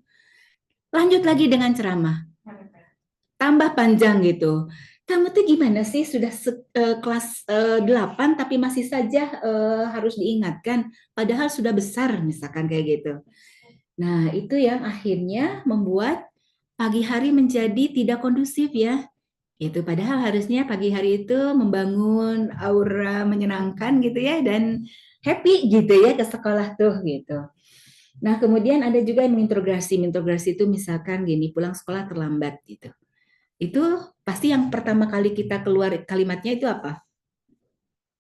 Lanjut lagi dengan ceramah. Tambah panjang gitu. Kamu tuh gimana sih sudah kelas 8 tapi masih saja harus diingatkan, padahal sudah besar misalkan kayak gitu. Nah, itu yang akhirnya membuat pagi hari menjadi tidak kondusif ya. Itu padahal harusnya pagi hari itu membangun aura menyenangkan gitu ya dan happy gitu ya ke sekolah tuh gitu. Nah, kemudian ada juga yang mengintegrasi itu misalkan gini, pulang sekolah terlambat gitu. Itu pasti yang pertama kali kita keluar kalimatnya itu apa?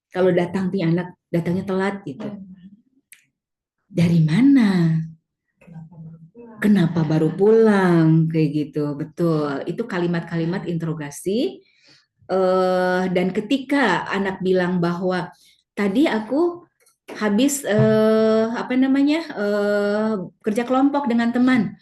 Kalau datang nih anak datangnya telat gitu. Dari mana? Kenapa baru pulang kayak gitu? Betul, itu kalimat-kalimat interogasi. Dan ketika anak bilang bahwa tadi aku habis kerja kelompok dengan teman,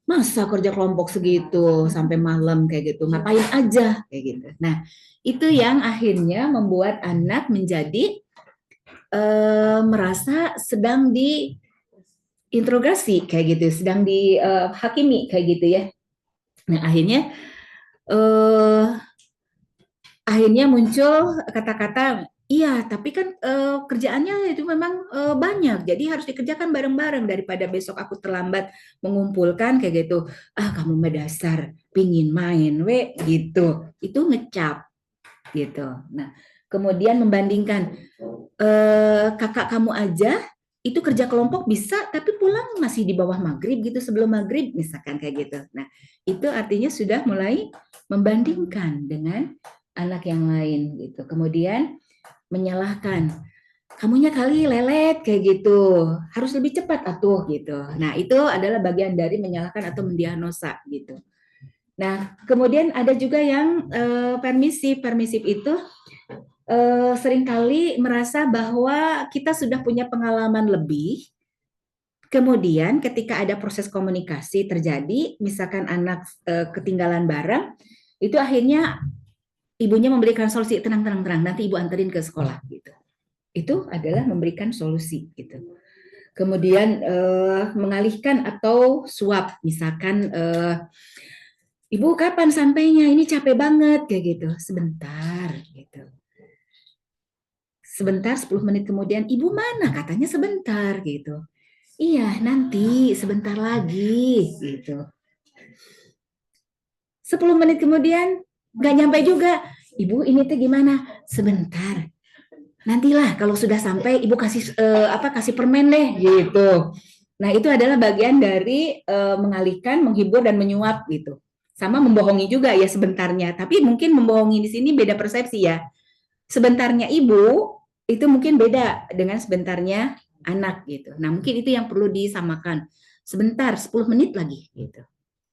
masa kerja kelompok segitu sampai malam kayak gitu, ngapain aja kayak gitu. Nah, itu yang akhirnya membuat anak menjadi merasa sedang di interogasi kayak gitu, sedang dihakimi kayak gitu ya. Nah, akhirnya muncul kata-kata, iya tapi kan kerjaannya itu memang banyak, jadi harus dikerjakan bareng-bareng daripada besok aku terlambat mengumpulkan kayak gitu. Kamu mah dasar pingin main we gitu, itu ngecap gitu. Nah, kemudian membandingkan kakak kamu aja itu kerja kelompok bisa, tapi pulang masih di bawah maghrib gitu, sebelum maghrib misalkan kayak gitu. Nah, itu artinya sudah mulai membandingkan dengan anak yang lain gitu. Kemudian menyalahkan, kamunya kali lelet kayak gitu, harus lebih cepat atuh gitu. Nah, itu adalah bagian dari menyalahkan atau mendiagnosa gitu. Nah, kemudian ada juga yang permisif itu seringkali merasa bahwa kita sudah punya pengalaman lebih kemudian ketika ada proses komunikasi terjadi, misalkan anak ketinggalan barang, itu akhirnya ibunya memberikan solusi, tenang, nanti ibu anterin ke sekolah gitu. Itu adalah memberikan solusi gitu. Kemudian mengalihkan atau suap, misalkan ibu kapan sampainya, ini capek banget kayak gitu, sebentar gitu. Sebentar, 10 menit kemudian, ibu mana? Katanya sebentar gitu. Iya, nanti sebentar lagi gitu. 10 menit kemudian nggak nyampe juga. Ibu ini tuh gimana? Sebentar. Nantilah kalau sudah sampai ibu kasih kasih permen deh gitu. Nah, itu adalah bagian dari mengalihkan, menghibur dan menyuap gitu. Sama membohongi juga ya sebentarnya, tapi mungkin membohongi di sini beda persepsi ya. Sebentarnya ibu itu mungkin beda dengan sebentarnya anak gitu. Nah, mungkin itu yang perlu disamakan. Sebentar, 10 menit lagi gitu.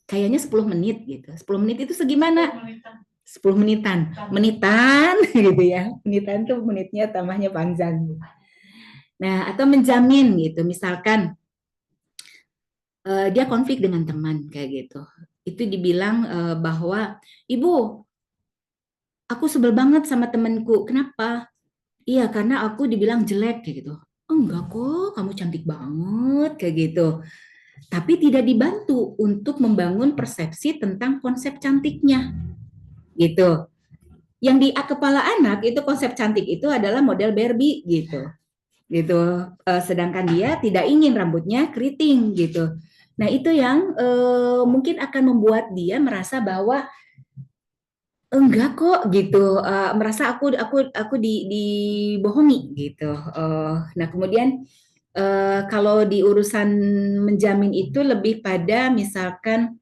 Kayaknya 10 menit gitu. 10 menit itu segimana? 10 menitan. Menitan gitu ya. Menitan tuh menitnya tambahnya panjang. Nah, atau menjamin gitu. Misalkan dia konflik dengan teman kayak gitu. Itu dibilang bahwa, "Ibu, aku sebel banget sama temanku. Kenapa?" "Iya, karena aku dibilang jelek," kayak gitu. "Enggak kok, kamu cantik banget," kayak gitu. Tapi tidak dibantu untuk membangun persepsi tentang konsep cantiknya, gitu. Yang di kepala anak itu konsep cantik itu adalah model Barbie, gitu. Sedangkan dia tidak ingin rambutnya keriting, gitu. Nah, itu yang mungkin akan membuat dia merasa bahwa enggak kok gitu, merasa aku dibohongi gitu. Nah, kemudian kalau di urusan menjamin itu lebih pada misalkan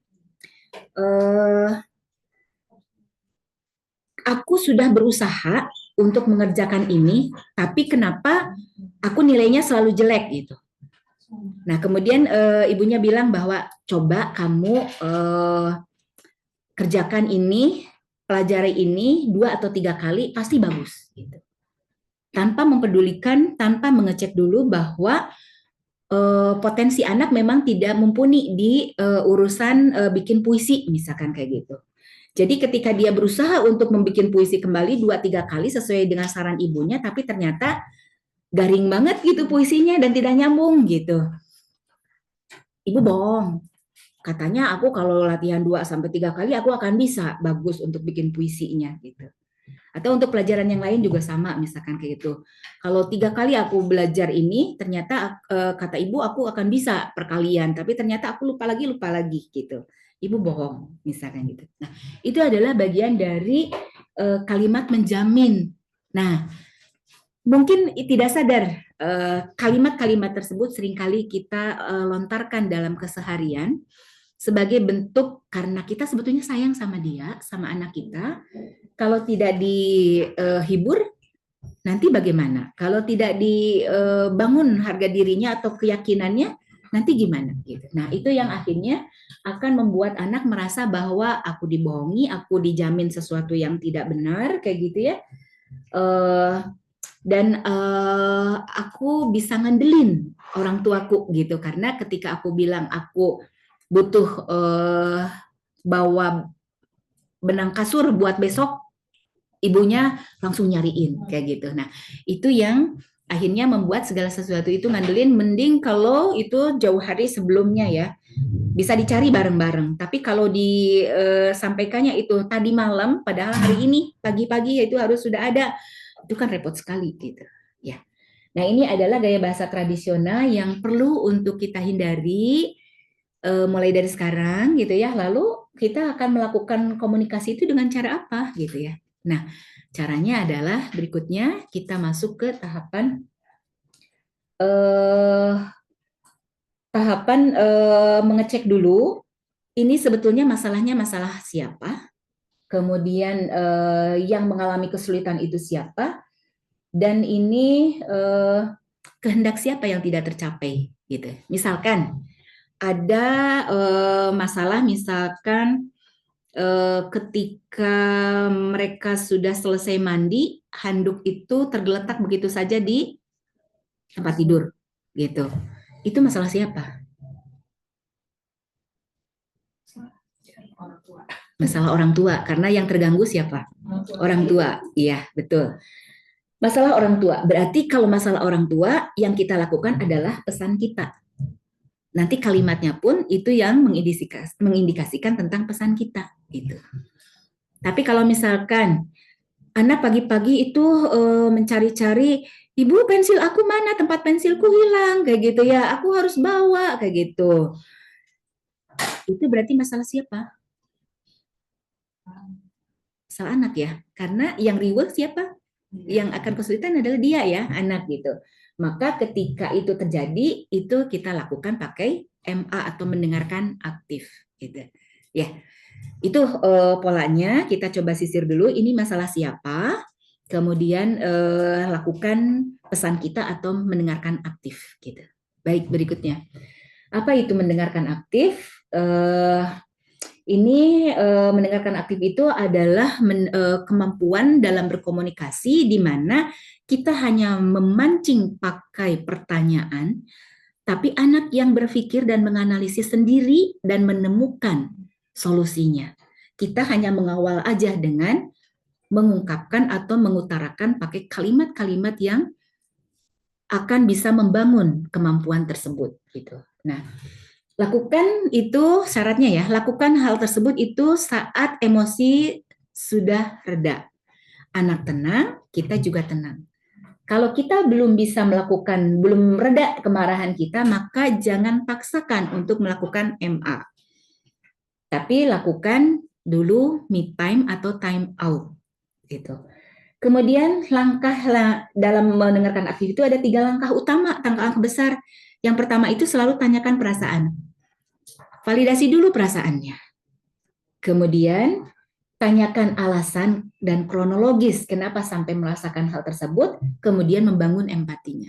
aku sudah berusaha untuk mengerjakan ini, tapi kenapa aku nilainya selalu jelek gitu. Nah, kemudian ibunya bilang bahwa coba kamu kerjakan ini, pelajari ini 2 atau 3 kali pasti bagus gitu. Tanpa mempedulikan, tanpa mengecek dulu bahwa potensi anak memang tidak mumpuni di urusan bikin puisi misalkan kayak gitu. Jadi ketika dia berusaha untuk membuat puisi kembali 2-3 kali sesuai dengan saran ibunya, tapi ternyata garing banget gitu puisinya dan tidak nyambung gitu. Ibu bohong. Katanya aku kalau latihan 2-3 kali aku akan bisa bagus untuk bikin puisinya gitu. Atau untuk pelajaran yang lain juga sama misalkan kayak gitu. Kalau 3 kali aku belajar ini ternyata kata ibu aku akan bisa perkalian, tapi ternyata aku lupa lagi gitu. Ibu bohong misalkan gitu. Nah, itu adalah bagian dari kalimat menjamin. Nah, mungkin tidak sadar kalimat-kalimat tersebut seringkali kita lontarkan dalam keseharian sebagai bentuk karena kita sebetulnya sayang sama dia, sama anak kita. Kalau tidak dihibur, nanti bagaimana? Kalau tidak dibangun harga dirinya atau keyakinannya, nanti gimana? Gitu. Nah, itu yang akhirnya akan membuat anak merasa bahwa aku dibohongi, aku dijamin sesuatu yang tidak benar, kayak gitu ya. Dan aku bisa ngandelin orang tuaku gitu, karena ketika aku bilang aku butuh bawa benang kasur buat besok, ibunya langsung nyariin kayak gitu. Nah, itu yang akhirnya membuat segala sesuatu itu ngandelin. Mending kalau itu jauh hari sebelumnya ya, bisa dicari bareng-bareng. Tapi kalau disampaikannya itu tadi malam, padahal hari ini pagi-pagi itu harus sudah ada, itu kan repot sekali gitu ya. Nah, ini adalah gaya bahasa tradisional yang perlu untuk kita hindari mulai dari sekarang gitu ya. Lalu kita akan melakukan komunikasi itu dengan cara apa gitu ya. Nah, caranya adalah berikutnya kita masuk ke tahapan mengecek dulu ini sebetulnya masalahnya masalah siapa, kemudian yang mengalami kesulitan itu siapa, dan ini kehendak siapa yang tidak tercapai gitu. Misalkan ada masalah misalkan ketika mereka sudah selesai mandi, handuk itu tergeletak begitu saja di tempat tidur gitu. Itu masalah siapa? Orang tua. Masalah orang tua, karena yang terganggu siapa? Orang tua, iya betul. Masalah orang tua, berarti kalau masalah orang tua yang kita lakukan adalah pesan kita. Nanti kalimatnya pun itu yang mengindikasikan tentang pesan kita. Gitu. Tapi kalau misalkan anak pagi-pagi itu mencari-cari, ibu pensil aku mana, tempat pensilku hilang, kayak gitu ya, aku harus bawa, kayak gitu. Itu berarti masalah siapa? Masalah anak ya, karena yang riweh siapa? Yang akan kesulitan adalah dia ya, anak gitu. Maka ketika itu terjadi, itu kita lakukan pakai MA atau mendengarkan aktif gitu. Ya. Itu polanya, kita coba sisir dulu ini masalah siapa, kemudian lakukan pesan kita atau mendengarkan aktif gitu. Baik, berikutnya. Apa itu mendengarkan aktif? Ini mendengarkan aktif itu adalah kemampuan dalam berkomunikasi di mana kita hanya memancing pakai pertanyaan, tapi anak yang berpikir dan menganalisis sendiri dan menemukan solusinya. Kita hanya mengawal aja dengan mengungkapkan atau mengutarakan pakai kalimat-kalimat yang akan bisa membangun kemampuan tersebut gitu. Nah, lakukan itu syaratnya ya, lakukan hal tersebut itu saat emosi sudah reda. Anak tenang, kita juga tenang. Kalau kita belum bisa melakukan, belum reda kemarahan kita, maka jangan paksakan untuk melakukan MA. Tapi lakukan dulu me time atau time out. Gitu. Kemudian langkah dalam mendengarkan aktif itu ada 3 langkah utama, langkah besar. Yang pertama itu selalu tanyakan perasaan. Validasi dulu perasaannya. Kemudian tanyakan alasan dan kronologis kenapa sampai merasakan hal tersebut, kemudian membangun empatinya.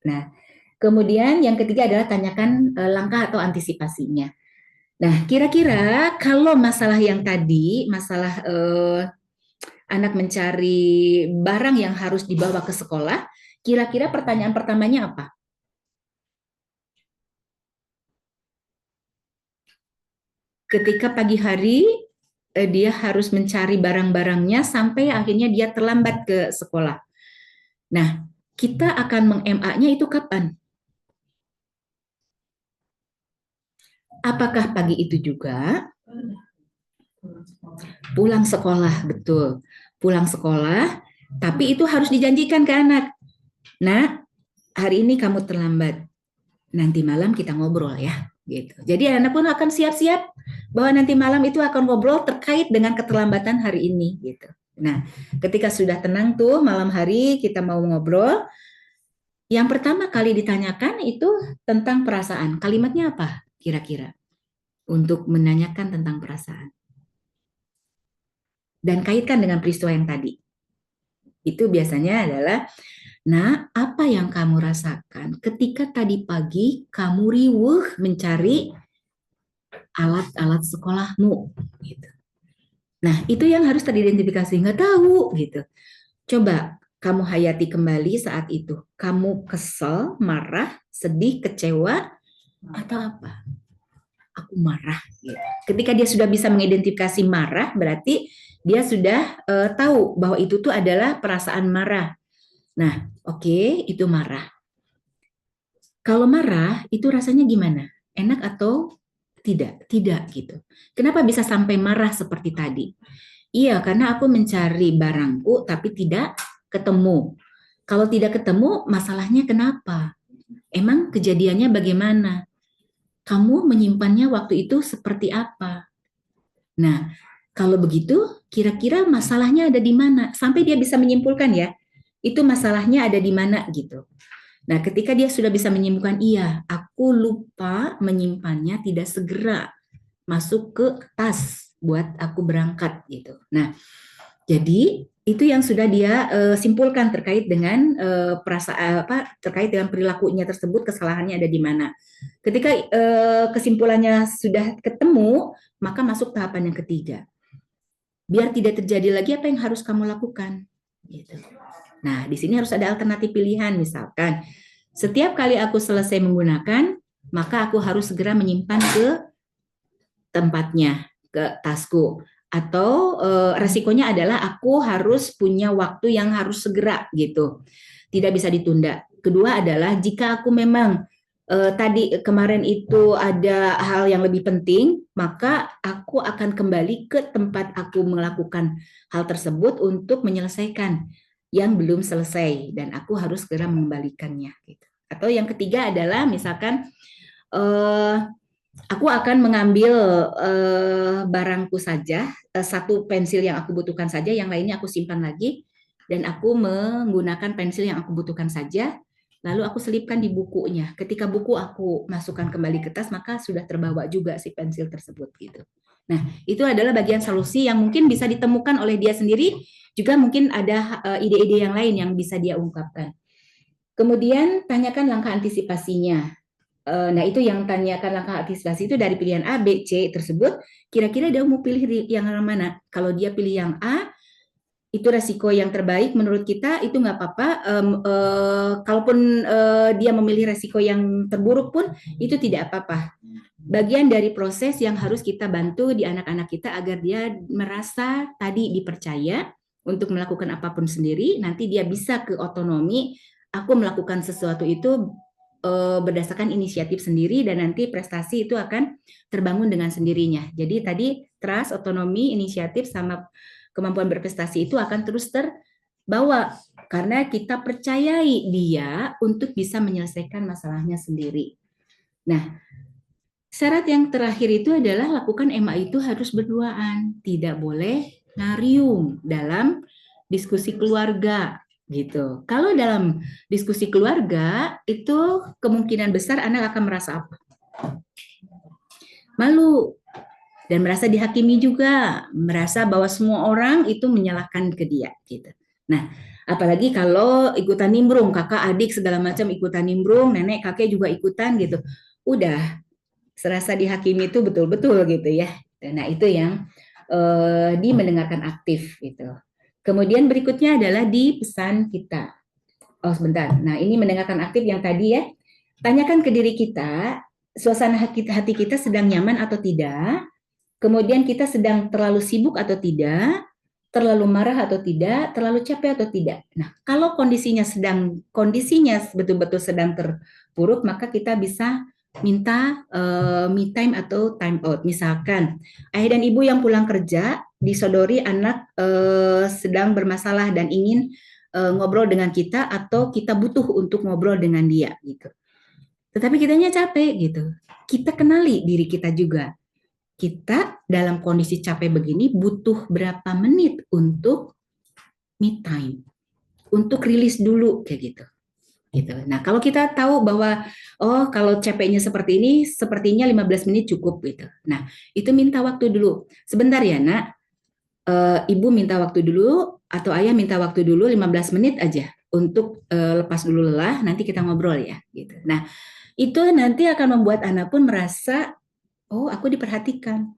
Nah, kemudian yang ketiga adalah tanyakan langkah atau antisipasinya. Nah, kira-kira kalau masalah yang tadi, masalah anak mencari barang yang harus dibawa ke sekolah, kira-kira pertanyaan pertamanya apa? Ketika pagi hari dia harus mencari barang-barangnya sampai akhirnya dia terlambat ke sekolah. Nah, kita akan meng-MA-nya itu kapan? Apakah pagi itu juga? Pulang sekolah, betul. Pulang sekolah, tapi itu harus dijanjikan ke anak. Nah, hari ini kamu terlambat. Nanti malam kita ngobrol ya. Gitu. Jadi anak pun akan siap-siap bahwa nanti malam itu akan ngobrol terkait dengan keterlambatan hari ini gitu. Nah, ketika sudah tenang tuh malam hari kita mau ngobrol, yang pertama kali ditanyakan itu tentang perasaan. Kalimatnya apa kira-kira? Untuk menanyakan tentang perasaan. Dan kaitkan dengan peristiwa yang tadi. Itu biasanya adalah, nah, apa yang kamu rasakan ketika tadi pagi kamu riweuh mencari alat-alat sekolahmu? Gitu. Nah, itu yang harus teridentifikasi, nggak tahu gitu. Coba kamu hayati kembali saat itu. Kamu kesel, marah, sedih, kecewa, atau apa? Aku marah. Gitu. Ketika dia sudah bisa mengidentifikasi marah, berarti dia sudah tahu bahwa itu tuh adalah perasaan marah. Nah, oke, itu marah. Kalau marah, itu rasanya gimana? Enak atau tidak? Tidak gitu. Kenapa bisa sampai marah seperti tadi? Iya, karena aku mencari barangku tapi tidak ketemu. Kalau tidak ketemu, masalahnya kenapa? Emang kejadiannya bagaimana? Kamu menyimpannya waktu itu seperti apa? Nah, kalau begitu, kira-kira masalahnya ada di mana? Sampai dia bisa menyimpulkan ya, itu masalahnya ada di mana gitu. Nah, ketika dia sudah bisa menyimpulkan, iya, aku lupa menyimpannya, tidak segera masuk ke tas buat aku berangkat gitu. Nah, jadi itu yang sudah dia simpulkan terkait dengan perasaan terkait dengan perilakunya tersebut, kesalahannya ada di mana. Ketika kesimpulannya sudah ketemu, maka masuk tahapan yang ketiga. Biar tidak terjadi lagi, apa yang harus kamu lakukan? Gitu. Nah, di sini harus ada alternatif pilihan, misalkan Setiap kali aku selesai menggunakan, maka aku harus segera menyimpan ke tempatnya, ke tasku. Atau resikonya adalah aku harus punya waktu yang harus segera gitu. Tidak bisa ditunda. Kedua adalah jika aku memang tadi kemarin itu ada hal yang lebih penting, maka aku akan kembali ke tempat aku melakukan hal tersebut untuk menyelesaikan yang belum selesai dan aku harus segera mengembalikannya gitu. Atau yang ketiga adalah misalkan aku akan mengambil barangku saja, satu pensil yang aku butuhkan saja, yang lainnya aku simpan lagi dan aku menggunakan pensil yang aku butuhkan saja. Lalu aku selipkan di bukunya. Ketika buku aku masukkan kembali ke tas, maka sudah terbawa juga si pensil tersebut gitu. Nah, itu adalah bagian solusi yang mungkin bisa ditemukan oleh dia sendiri, juga mungkin ada ide-ide yang lain yang bisa dia ungkapkan. Kemudian tanyakan langkah antisipasinya. Nah, itu yang tanyakan langkah antisipasi itu dari pilihan A, B, C tersebut, kira-kira dia mau pilih yang mana? Kalau dia pilih yang A, itu resiko yang terbaik menurut kita, itu nggak apa-apa. Kalaupun dia memilih resiko yang terburuk pun, itu tidak apa-apa. Bagian dari proses yang harus kita bantu di anak-anak kita agar dia merasa tadi dipercaya untuk melakukan apapun sendiri, nanti dia bisa ke otonomi, aku melakukan sesuatu itu berdasarkan inisiatif sendiri dan nanti prestasi itu akan terbangun dengan sendirinya. Jadi tadi trust, otonomi, inisiatif sama kemampuan berprestasi itu akan terus terbawa karena kita percayai dia untuk bisa menyelesaikan masalahnya sendiri. Nah, syarat yang terakhir itu adalah lakukan MA itu harus berduaan, tidak boleh ngariung dalam diskusi keluarga gitu. Kalau dalam diskusi keluarga itu kemungkinan besar anak akan merasa apa? Malu dan merasa dihakimi juga, merasa bahwa semua orang itu menyalahkan ke dia gitu. Nah, apalagi kalau ikutan nimbrung, kakak, adik segala macam ikutan nimbrung, nenek, kakek juga ikutan gitu. Udah serasa dihakimi itu betul-betul gitu ya. Nah, itu yang di mendengarkan aktif gitu. Kemudian berikutnya adalah di pesan kita. Oh, sebentar. Nah, ini mendengarkan aktif yang tadi ya. Tanyakan ke diri kita, suasana hati kita sedang nyaman atau tidak? Kemudian kita sedang terlalu sibuk atau tidak, terlalu marah atau tidak, terlalu capek atau tidak. Nah, kalau kondisinya betul-betul sedang terpuruk, maka kita bisa minta me time atau time out. Misalkan ayah dan ibu yang pulang kerja disodori anak sedang bermasalah dan ingin ngobrol dengan kita atau kita butuh untuk ngobrol dengan dia gitu. Tetapi kitanya capek gitu. Kita kenali diri kita juga. Kita dalam kondisi capek begini butuh berapa menit untuk me time, untuk rilis dulu kayak gitu. Nah, kalau kita tahu bahwa oh kalau capeknya seperti ini, sepertinya 15 menit cukup gitu. Nah, itu minta waktu dulu. Sebentar ya, Nak. Ibu minta waktu dulu atau ayah minta waktu dulu 15 menit aja untuk lepas dulu lelah, nanti kita ngobrol ya gitu. Nah, itu nanti akan membuat anak pun merasa oh, aku diperhatikan.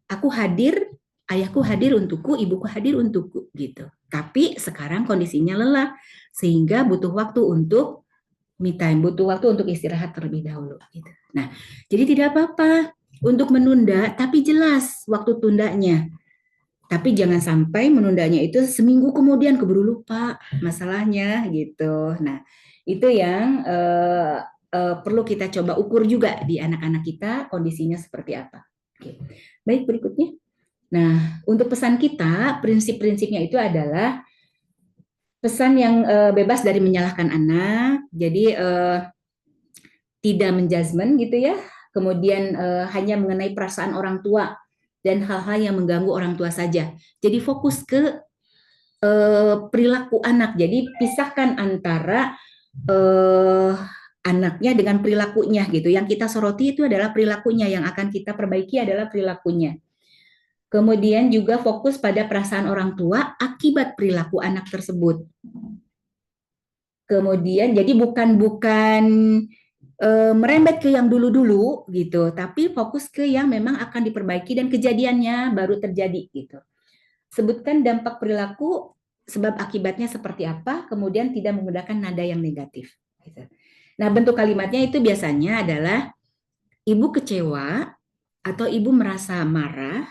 Aku hadir, ayahku hadir untukku, ibuku hadir untukku gitu. Tapi sekarang kondisinya lelah sehingga butuh waktu untuk me time, butuh waktu untuk istirahat terlebih dahulu gitu. Nah, jadi tidak apa-apa untuk menunda tapi jelas waktu tundanya. Tapi jangan sampai menundanya itu seminggu kemudian keburu lupa masalahnya gitu. Nah, itu yang perlu kita coba ukur juga di anak-anak kita kondisinya seperti apa. Oke. Baik, berikutnya. Nah, untuk pesan kita, prinsip-prinsipnya itu adalah pesan yang bebas dari menyalahkan anak, jadi tidak menjudgment gitu ya, kemudian hanya mengenai perasaan orang tua dan hal-hal yang mengganggu orang tua saja. Jadi fokus ke perilaku anak, jadi pisahkan antara anaknya dengan perilakunya gitu. Yang kita soroti itu adalah perilakunya, yang akan kita perbaiki adalah perilakunya. Kemudian juga fokus pada perasaan orang tua akibat perilaku anak tersebut. Kemudian jadi bukan merembet ke yang dulu-dulu gitu, tapi fokus ke yang memang akan diperbaiki dan kejadiannya baru terjadi gitu. Sebutkan dampak perilaku, sebab akibatnya seperti apa, kemudian tidak menggunakan nada yang negatif. Gitu. Nah, bentuk kalimatnya itu biasanya adalah ibu kecewa atau ibu merasa marah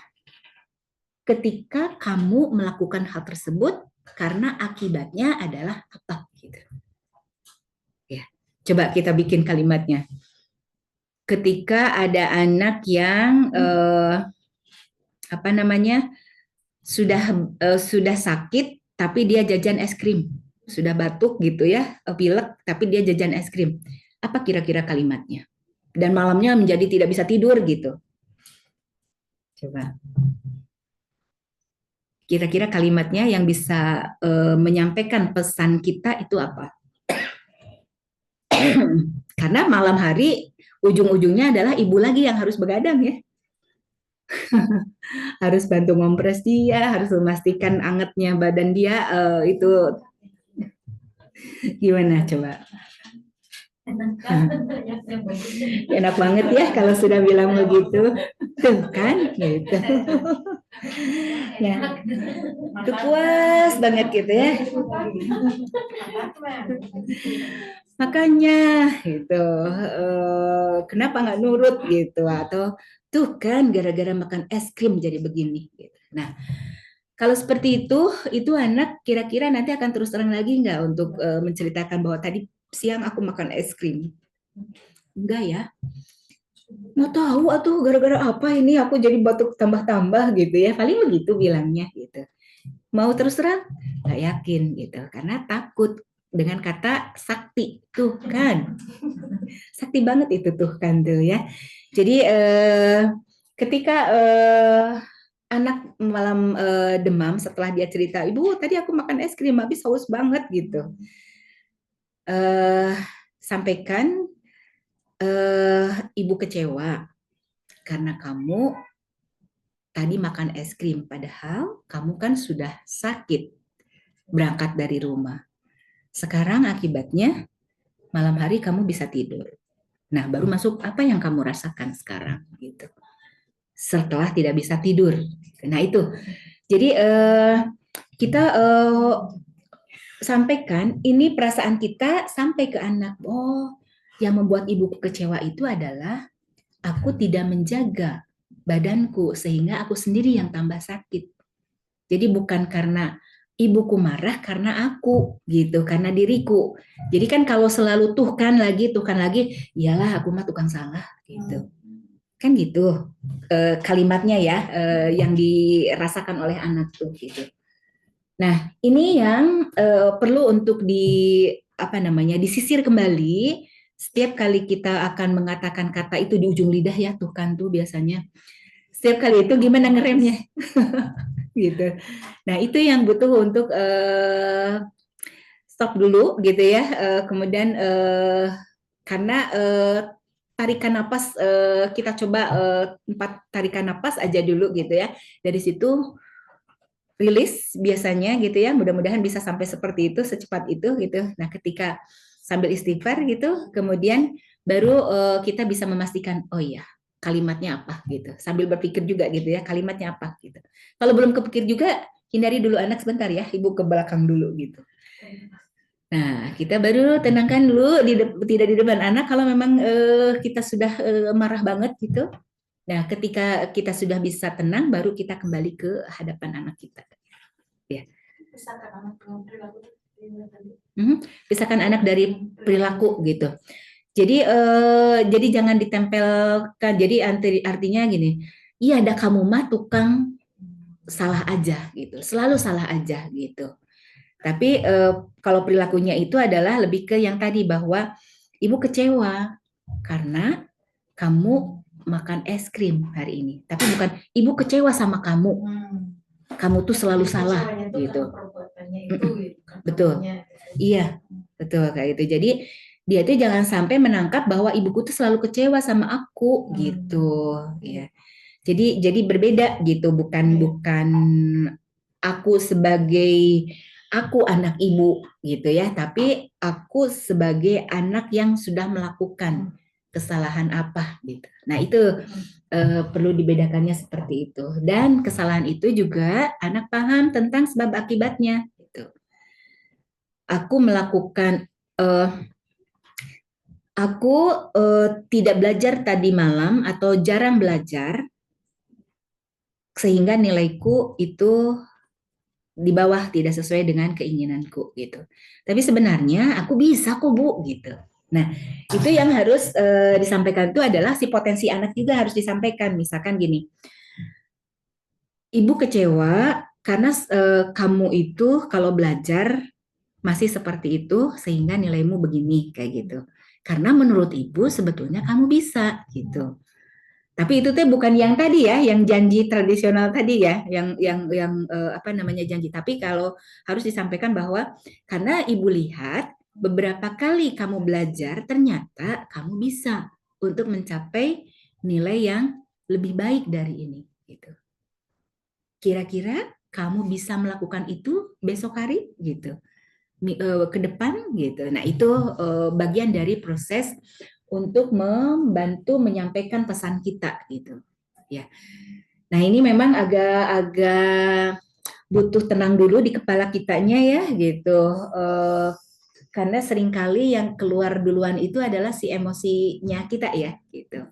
ketika kamu melakukan hal tersebut karena akibatnya adalah apa gitu. Ya, coba kita bikin kalimatnya. Ketika ada anak yang sudah sakit tapi dia jajan es krim, sudah batuk gitu ya, pilek tapi dia jajan es krim. Apa kira-kira kalimatnya? Dan malamnya menjadi tidak bisa tidur gitu. Coba. Kira-kira kalimatnya yang bisa menyampaikan pesan kita itu apa? Karena malam hari ujung-ujungnya adalah ibu lagi yang harus begadang ya. Harus bantu ngompres dia, harus memastikan angetnya badan dia, itu gimana coba? Enak banget ya kalau sudah bilang begitu, tuh kan gitu. Nah, itu puas banget gitu ya. Makanya gitu, kenapa nggak nurut gitu, atau tuh kan gara-gara makan es krim jadi begini. Gitu. Nah, kalau seperti itu anak kira-kira nanti akan terus terang lagi nggak untuk menceritakan bahwa tadi siang aku makan es krim? Enggak ya. Mau tahu atuh gara-gara apa ini aku jadi batuk tambah-tambah gitu ya. Paling begitu bilangnya gitu. Mau terus terang? Nggak yakin gitu. Karena takut dengan kata sakti. Tuh kan. Sakti banget itu tuh kan tuh ya. Jadi ketika anak malam demam setelah dia cerita, ibu tadi aku makan es krim habis haus banget gitu. Sampaikan ibu kecewa karena kamu tadi makan es krim, padahal kamu kan sudah sakit berangkat dari rumah. Sekarang akibatnya malam hari kamu bisa tidur. Nah, baru masuk apa yang kamu rasakan sekarang gitu. Setelah tidak bisa tidur. Nah, itu. Jadi kita sampaikan ini perasaan kita sampai ke anak. Oh, yang membuat ibuku kecewa itu adalah aku tidak menjaga badanku sehingga aku sendiri yang tambah sakit. Jadi bukan karena ibuku marah, karena aku gitu, karena diriku. Jadi kan kalau selalu tuh kan lagi, iyalah aku mah tukang salah gitu. Kan gitu kalimatnya ya yang dirasakan oleh anak tuh gitu. Nah, ini yang perlu untuk disisir kembali. Setiap kali kita akan mengatakan kata itu di ujung lidah ya, tuh kan tuh biasanya. Setiap kali itu gimana ngeremnya? Gitu. Nah, itu yang butuh untuk stop dulu gitu ya. Kemudian karena tarikan napas kita coba 4 tarikan napas aja dulu gitu ya. Dari situ rilis biasanya gitu ya, mudah-mudahan bisa sampai seperti itu, secepat itu gitu. Nah, ketika sambil istighfar gitu, kemudian baru kita bisa memastikan, oh iya, kalimatnya apa gitu. Sambil berpikir juga gitu ya, kalimatnya apa gitu. Kalau belum kepikir juga, hindari dulu anak sebentar ya, ibu ke belakang dulu gitu. Nah, kita baru tenangkan dulu, tidak di depan anak kalau memang kita sudah marah banget gitu. Nah, ketika kita sudah bisa tenang, baru kita kembali ke hadapan anak kita. Ya. Pisahkan anak dari perilaku gitu. Jadi jangan ditempelkan. Jadi artinya gini, iya ada kamu mah tukang salah aja gitu, selalu salah aja gitu. Tapi kalau perilakunya itu adalah lebih ke yang tadi bahwa ibu kecewa karena kamu makan es krim hari ini, tapi bukan ibu kecewa sama kamu. Kamu tuh selalu salah gitu. Betul. Iya, betul kayak gitu. Jadi dia tuh jangan sampai menangkap bahwa ibuku tuh selalu kecewa sama aku gitu, ya. Jadi berbeda gitu, bukan aku sebagai aku anak ibu gitu ya, tapi aku sebagai anak yang sudah melakukan kesalahan apa gitu. Nah, itu perlu dibedakannya seperti itu. Dan kesalahan itu juga anak paham tentang sebab akibatnya gitu. Aku melakukan aku tidak belajar tadi malam atau jarang belajar sehingga nilaiku itu di bawah, tidak sesuai dengan keinginanku gitu. Tapi sebenarnya aku bisa kok Bu gitu. Nah, itu yang harus disampaikan itu adalah si potensi anak juga harus disampaikan. Misalkan gini, Ibu kecewa karena kamu itu kalau belajar masih seperti itu sehingga nilaimu begini kayak gitu. Karena menurut Ibu sebetulnya kamu bisa gitu. Tapi itu teh bukan yang tadi ya, yang janji tradisional tadi ya, yang apa namanya janji. Tapi kalau harus disampaikan bahwa karena Ibu lihat beberapa kali kamu belajar ternyata kamu bisa untuk mencapai nilai yang lebih baik dari ini gitu. Kira-kira kamu bisa melakukan itu besok hari gitu, ke depan gitu. Nah itu bagian dari proses untuk membantu menyampaikan pesan kita gitu ya. Nah ini memang agak butuh tenang dulu di kepala kitanya ya gitu, karena seringkali yang keluar duluan itu adalah si emosinya kita ya gitu.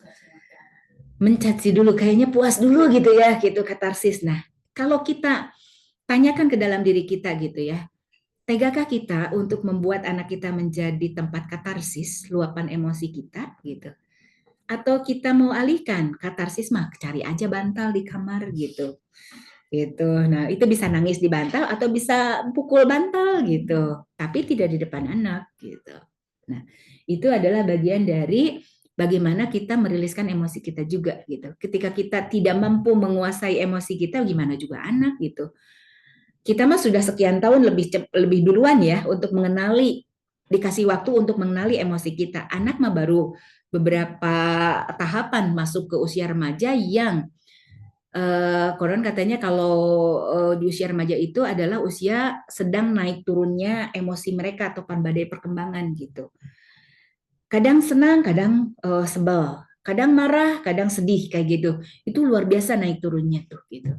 Mencaci dulu, kayaknya puas dulu gitu ya gitu, katarsis. Nah kalau kita tanyakan ke dalam diri kita gitu ya, tegakah kita untuk membuat anak kita menjadi tempat katarsis, luapan emosi kita gitu? Atau kita mau alihkan katarsis mah cari aja bantal di kamar gitu. Gitu. Nah, itu bisa nangis di bantal atau bisa pukul bantal gitu, tapi tidak di depan anak gitu. Nah, itu adalah bagian dari bagaimana kita meriliskan emosi kita juga gitu. Ketika kita tidak mampu menguasai emosi kita, gimana juga anak gitu. Kita mah sudah sekian tahun lebih duluan ya untuk mengenali, dikasih waktu untuk mengenali emosi kita. Anak mah baru beberapa tahapan masuk ke usia remaja yang konon katanya kalau di usia remaja itu adalah usia sedang naik turunnya emosi mereka atau badai perkembangan gitu. Kadang senang, kadang sebel, kadang marah, kadang sedih kayak gitu. Itu luar biasa naik turunnya tuh gitu.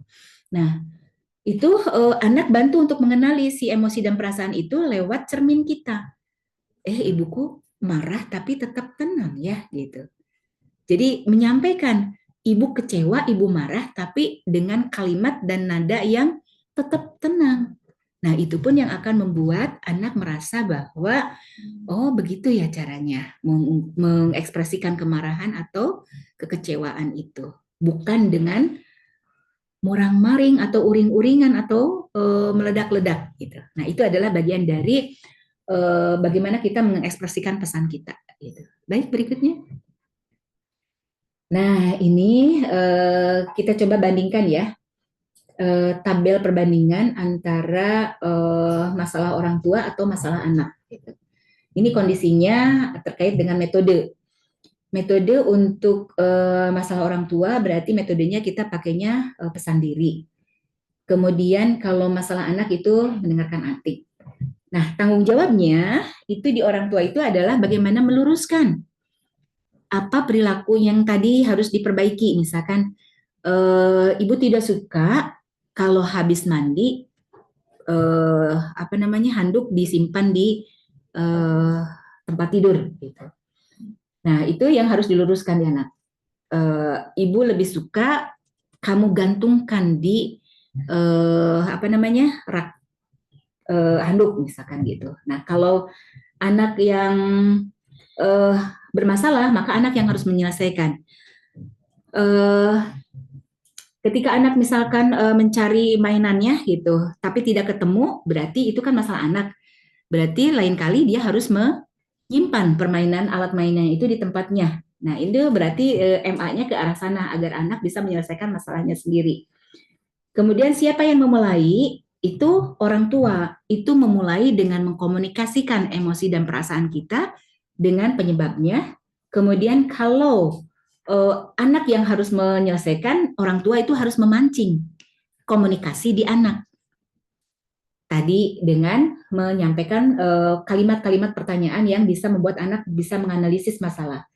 Nah, itu anak bantu untuk mengenali si emosi dan perasaan itu lewat cermin kita. Ibuku marah tapi tetap tenang ya gitu. Jadi menyampaikan ibu kecewa, ibu marah tapi dengan kalimat dan nada yang tetap tenang. Nah, itu pun yang akan membuat anak merasa bahwa oh begitu ya caranya mengekspresikan kemarahan atau kekecewaan itu. Bukan dengan murang-maring atau uring-uringan atau meledak-ledak gitu. Nah, itu adalah bagian dari bagaimana kita mengekspresikan pesan kita gitu. Baik, berikutnya. Nah, ini kita coba bandingkan ya. Tabel perbandingan antara masalah orang tua atau masalah anak gitu. Ini kondisinya terkait dengan metode. Metode untuk masalah orang tua berarti metodenya kita pakainya pesan diri. Kemudian kalau masalah anak itu mendengarkan arti. Nah, tanggung jawabnya itu di orang tua itu adalah bagaimana meluruskan apa perilaku yang tadi harus diperbaiki. Misalkan ibu tidak suka kalau habis mandi handuk disimpan di tempat tidur gitu. Nah, itu yang harus diluruskan ya, anak. Ibu lebih suka kamu gantungkan di rak handuk misalkan gitu. Nah, kalau anak yang bermasalah, maka anak yang harus menyelesaikan. Ketika anak misalkan mencari mainannya gitu, tapi tidak ketemu, berarti itu kan masalah anak. Berarti lain kali dia harus menyimpan permainan alat mainan itu di tempatnya. Nah, itu berarti MA-nya ke arah sana agar anak bisa menyelesaikan masalahnya sendiri. Kemudian siapa yang memulai? Itu orang tua. Itu memulai dengan mengkomunikasikan emosi dan perasaan kita dengan penyebabnya. Kemudian kalau anak yang harus menyelesaikan, orang tua itu harus memancing komunikasi di anak. Tadi dengan menyampaikan kalimat-kalimat pertanyaan yang bisa membuat anak bisa menganalisis masalah.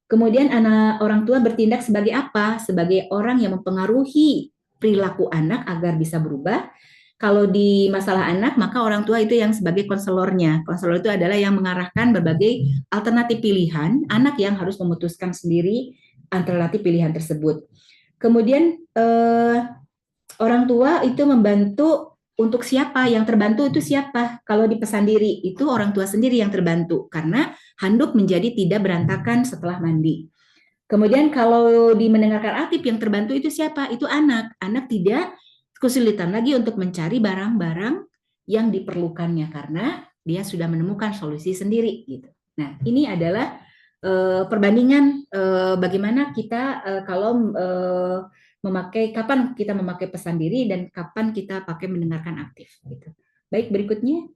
Kemudian orang tua bertindak sebagai apa? Sebagai orang yang mempengaruhi perilaku anak agar bisa berubah. Kalau di masalah anak, maka orang tua itu yang sebagai konselornya. Konselor itu adalah yang mengarahkan berbagai alternatif pilihan, anak yang harus memutuskan sendiri alternatif pilihan tersebut. Kemudian orang tua itu membantu untuk siapa, yang terbantu itu siapa. Kalau di pesandiri itu orang tua sendiri yang terbantu, karena handuk menjadi tidak berantakan setelah mandi. Kemudian kalau di mendengarkan aktif yang terbantu itu siapa? Itu anak. Anak tidak kesulitan lagi untuk mencari barang-barang yang diperlukannya karena dia sudah menemukan solusi sendiri gitu. Nah, ini adalah perbandingan bagaimana kita kalau kapan kita memakai pesandiri dan kapan kita pakai mendengarkan aktif gitu. Baik, berikutnya.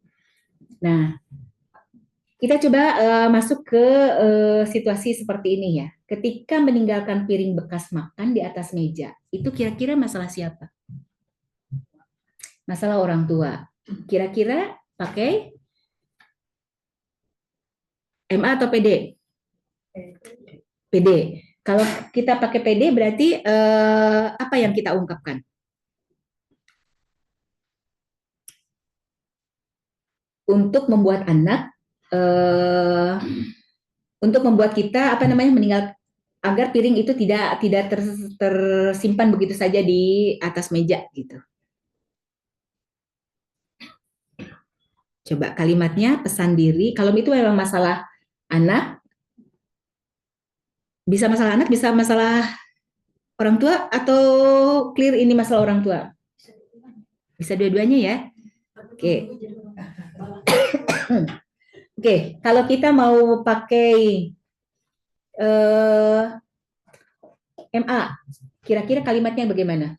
Nah, kita coba masuk ke situasi seperti ini ya. Ketika meninggalkan piring bekas makan di atas meja, itu kira-kira masalah siapa? Masalah orang tua. Kira-kira pakai MA atau PD? PD. Kalau kita pakai PD berarti apa yang kita ungkapkan? Untuk membuat anak, untuk membuat kita meninggal agar piring itu tidak tersimpan begitu saja di atas meja gitu. Coba kalimatnya pesan diri. Kalau itu memang masalah anak, bisa masalah anak, bisa masalah orang tua, atau clear ini masalah orang tua? Bisa dua-duanya ya. Oke. Oke, kalau kita mau pakai MA, kira-kira kalimatnya bagaimana?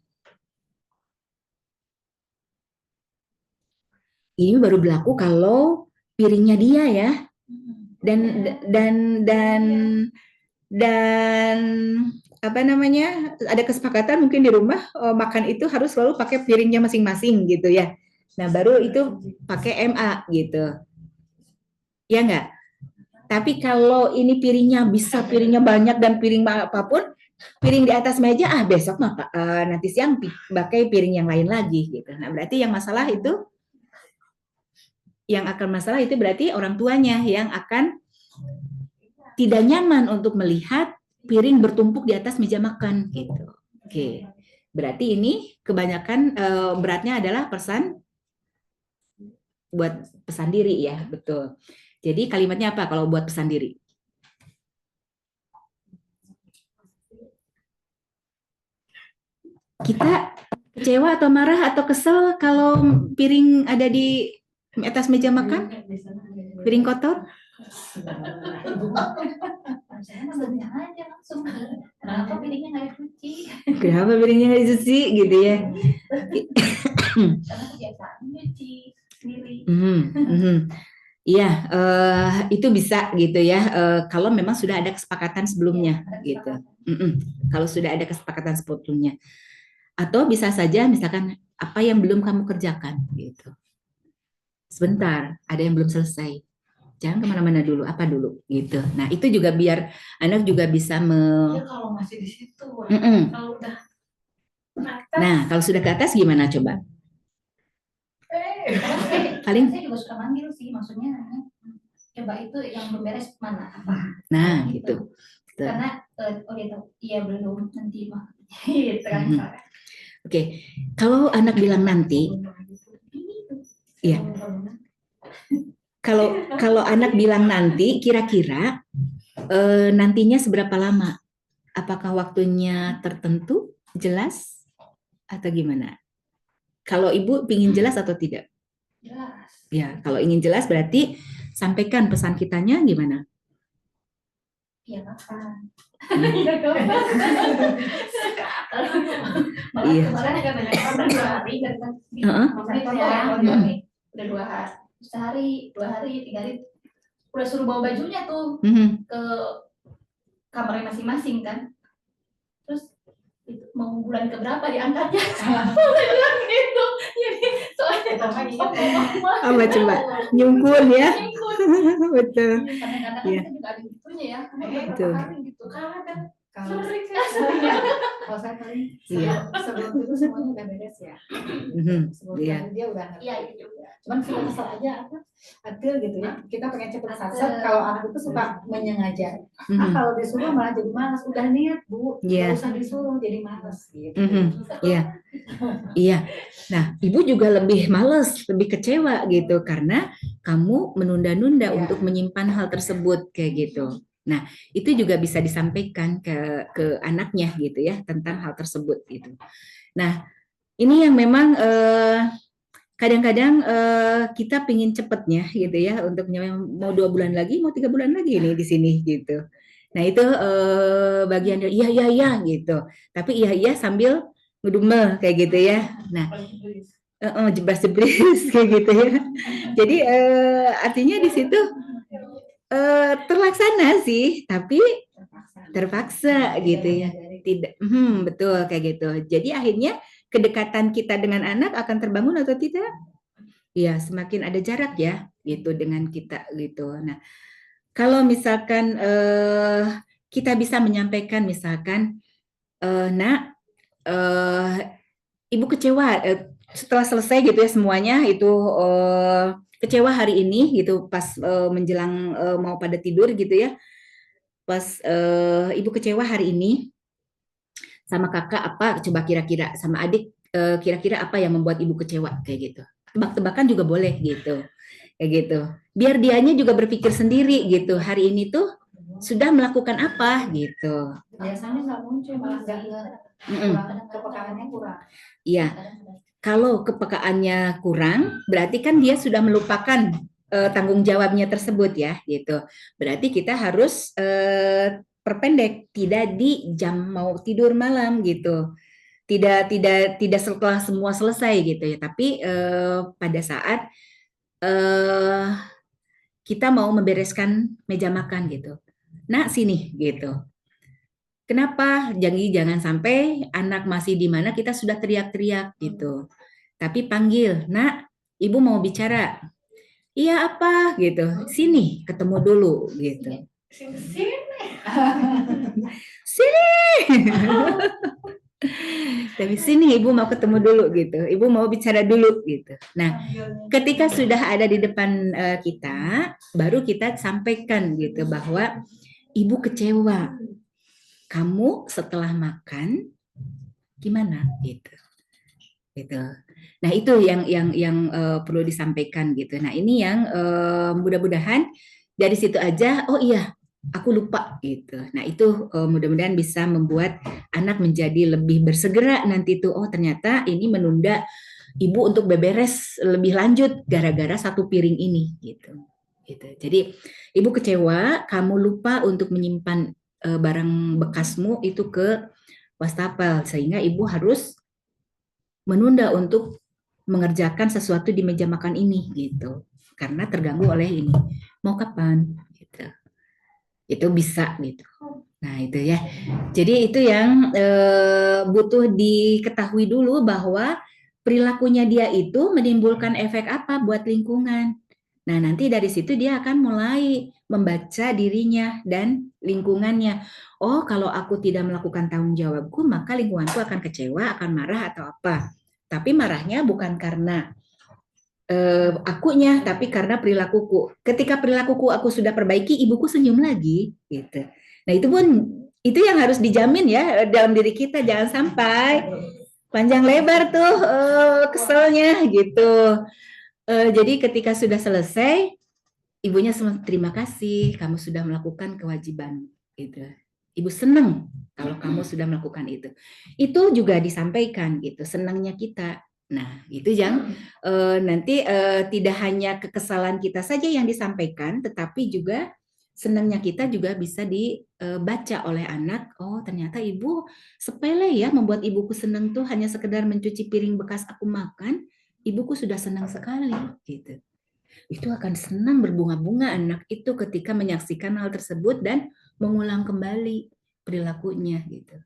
Ini baru berlaku kalau piringnya dia ya, dan apa namanya, ada kesepakatan mungkin di rumah makan itu harus selalu pakai piringnya masing-masing gitu ya. Nah baru itu pakai MA gitu, ya enggak? Tapi kalau ini piringnya piringnya banyak dan piring apapun, piring di atas meja, besok nanti siang pakai piring yang lain lagi gitu. Nah berarti yang masalah itu, yang akan masalah itu berarti orang tuanya yang akan tidak nyaman untuk melihat piring bertumpuk di atas meja makan gitu. Oke. Berarti ini kebanyakan beratnya adalah buat pesan diri ya, betul. Jadi kalimatnya apa kalau buat pesan diri? Kita kecewa atau marah atau kesel kalau piring ada di atas meja makan? Piring kotor? Kenapa piringnya nggak dicuci? Kenapa piringnya nggak dicuci gitu ya? Karena kebiasaan nyuci sendiri. Iya, itu bisa gitu ya. Kalau memang sudah ada kesepakatan sebelumnya gitu. Kalau sudah ada kesepakatan sebelumnya. Atau bisa saja misalkan apa yang belum kamu kerjakan gitu. Sebentar, ada yang belum selesai. Jangan kemana-mana dulu, apa dulu gitu. Nah itu juga biar anak juga bisa Ya kalau masih di situ, kalau udah atas. Nah kalau sudah ke atas gimana coba? Paling saya juga suka manggil sih, maksudnya coba itu yang belum beres mana apa? Nah gitu. Karena dia tahu, iya belum nanti mah. Gitu kan. Oke, kalau anak bilang nanti, iya. Kalau anak bilang nanti, kira-kira nantinya seberapa lama? Apakah waktunya tertentu, jelas, atau gimana? Kalau ibu ingin jelas atau tidak? Jelas. Ya, kalau ingin jelas berarti sampaikan pesan kitanya gimana? Iya kapan? Iya. Kemarin kan banyak orang 2 hari kan. Udah 2 hari. Sehari, 2 hari, 3 hari. Udah suruh bawa bajunya tuh ke kamarnya masing-masing kan. Terus itu mau bulan keberapa diangkatnya? Gitu. Jadi soalnya apa coba? Nyungkun ya? Betul. Kadang-kadang kita juga ada gitunya ya. Betul. Gitu kan. Kalau kalau saya paling Iya. sebelum itu semuanya udah beres ya. Sebelum Iya. itu dia udah ngerti. Cuman sudah kesal aja apa atil gitu ya. Kita pengen cepet sunset. Kalau anak itu suka menyengaja. Kalau disuruh malah jadi malas. Udah niat Bu, Iya. nggak usah disuruh jadi malas gitu. Iya. Iya. Nah, ibu juga lebih males, lebih kecewa gitu karena kamu menunda-nunda Iya. untuk menyimpan hal tersebut kayak gitu. Nah, itu juga bisa disampaikan ke anaknya gitu ya tentang hal tersebut gitu. Nah, ini yang memang kadang-kadang kita pingin cepetnya gitu ya untuk mau 2 bulan lagi, mau 3 bulan lagi nih di sini gitu. Nah, itu bagian dari iya gitu. Tapi iya sambil ngedumel kayak gitu ya. Nah, jebas-jebris kayak gitu ya. Jadi artinya di situ terlaksana sih, tapi terpaksa gitu ya. Tidak, betul kayak gitu. Jadi akhirnya kedekatan kita dengan anak akan terbangun atau tidak? Ya, semakin ada jarak ya, gitu dengan kita gitu. Nah, kalau misalkan kita bisa menyampaikan, misalkan, Nak, Ibu kecewa setelah selesai gitu ya semuanya itu kecewa hari ini gitu pas menjelang mau pada tidur gitu ya. Pas Ibu kecewa hari ini sama kakak apa coba kira-kira sama adik kira-kira apa yang membuat Ibu kecewa kayak gitu. Tebak-tebakan juga boleh gitu. Kayak gitu. Biar dianya juga berpikir sendiri gitu. Hari ini tuh sudah melakukan apa gitu. Biasanya nggak muncul malah nggak kepekaannya kurang. Iya. Kalau kepekaannya kurang, berarti kan dia sudah melupakan tanggung jawabnya tersebut ya, gitu. Berarti kita harus perpendek, tidak di jam mau tidur malam gitu. Tidak setelah semua selesai gitu ya, tapi pada saat kita mau membereskan meja makan gitu. Nah, sini gitu. Kenapa? Jadi jangan sampai anak masih di mana kita sudah teriak-teriak gitu. Tapi panggil, Nak, Ibu mau bicara. Iya apa gitu. Sini ketemu dulu gitu. Sini. Tapi sini Ibu mau ketemu dulu gitu. Ibu mau bicara dulu gitu. Nah, ketika sudah ada di depan kita, baru kita sampaikan gitu bahwa Ibu kecewa. Kamu setelah makan gimana gitu. Gitu. Nah, itu yang perlu disampaikan gitu. Nah, ini yang mudah-mudahan dari situ aja oh iya, aku lupa gitu. Nah, itu mudah-mudahan bisa membuat anak menjadi lebih bersegera nanti tuh oh ternyata ini menunda Ibu untuk beberes lebih lanjut gara-gara satu piring ini gitu. Gitu. Jadi, Ibu kecewa kamu lupa untuk menyimpan barang bekasmu itu ke wastafel sehingga Ibu harus menunda untuk mengerjakan sesuatu di meja makan ini gitu karena terganggu oleh ini mau kapan gitu itu bisa gitu. Nah itu ya jadi itu yang butuh diketahui dulu bahwa perilakunya dia itu menimbulkan efek apa buat lingkungan. Nah, nanti dari situ dia akan mulai membaca dirinya dan lingkungannya. Oh, kalau aku tidak melakukan tanggung jawabku, maka lingkunganku akan kecewa, akan marah atau apa. Tapi marahnya bukan karena akunya, tapi karena perilakuku. Ketika perilakuku aku sudah perbaiki, ibuku senyum lagi. Gitu. Nah, itu pun itu yang harus dijamin ya dalam diri kita. Jangan sampai panjang lebar tuh keselnya gitu. Jadi ketika sudah selesai, ibunya terima kasih, kamu sudah melakukan kewajiban. Gitu. Ibu senang kalau kamu sudah melakukan itu. Itu juga disampaikan gitu, senangnya kita. Nah, itu yang nanti tidak hanya kekesalan kita saja yang disampaikan, tetapi juga senangnya kita juga bisa dibaca oleh anak. Oh, ternyata ibu sepele ya membuat ibuku senang tuh hanya sekedar mencuci piring bekas aku makan. Ibuku sudah senang sekali gitu. Itu akan senang berbunga-bunga anak itu ketika menyaksikan hal tersebut dan mengulang kembali perilakunya gitu.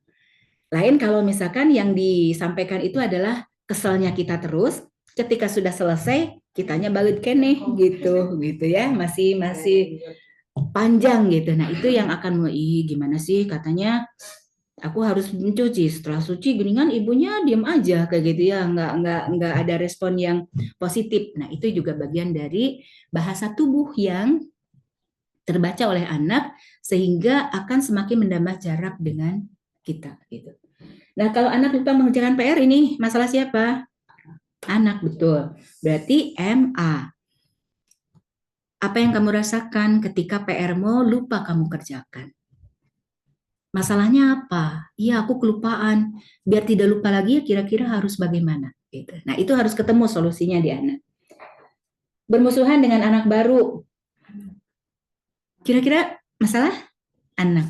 Lain kalau misalkan yang disampaikan itu adalah keselnya kita terus, ketika sudah selesai kitanya balik keneh gitu ya, masih panjang gitu. Nah, itu yang akan gimana sih katanya Aku harus mencuci. Setelah suci geningan ibunya diam aja kayak gitu ya, nggak ada respon yang positif. Nah, itu juga bagian dari bahasa tubuh yang terbaca oleh anak sehingga akan semakin menambah jarak dengan kita gitu. Nah, kalau anak lupa mengerjakan PR ini masalah siapa? Anak, betul. Berarti MA. Apa yang kamu rasakan ketika PR-mu lupa kamu kerjakan? Masalahnya apa? Iya, aku kelupaan. Biar tidak lupa lagi, kira-kira harus bagaimana? Gitu. Nah, itu harus ketemu solusinya di anak. Bermusuhan dengan anak baru. Kira-kira masalah anak.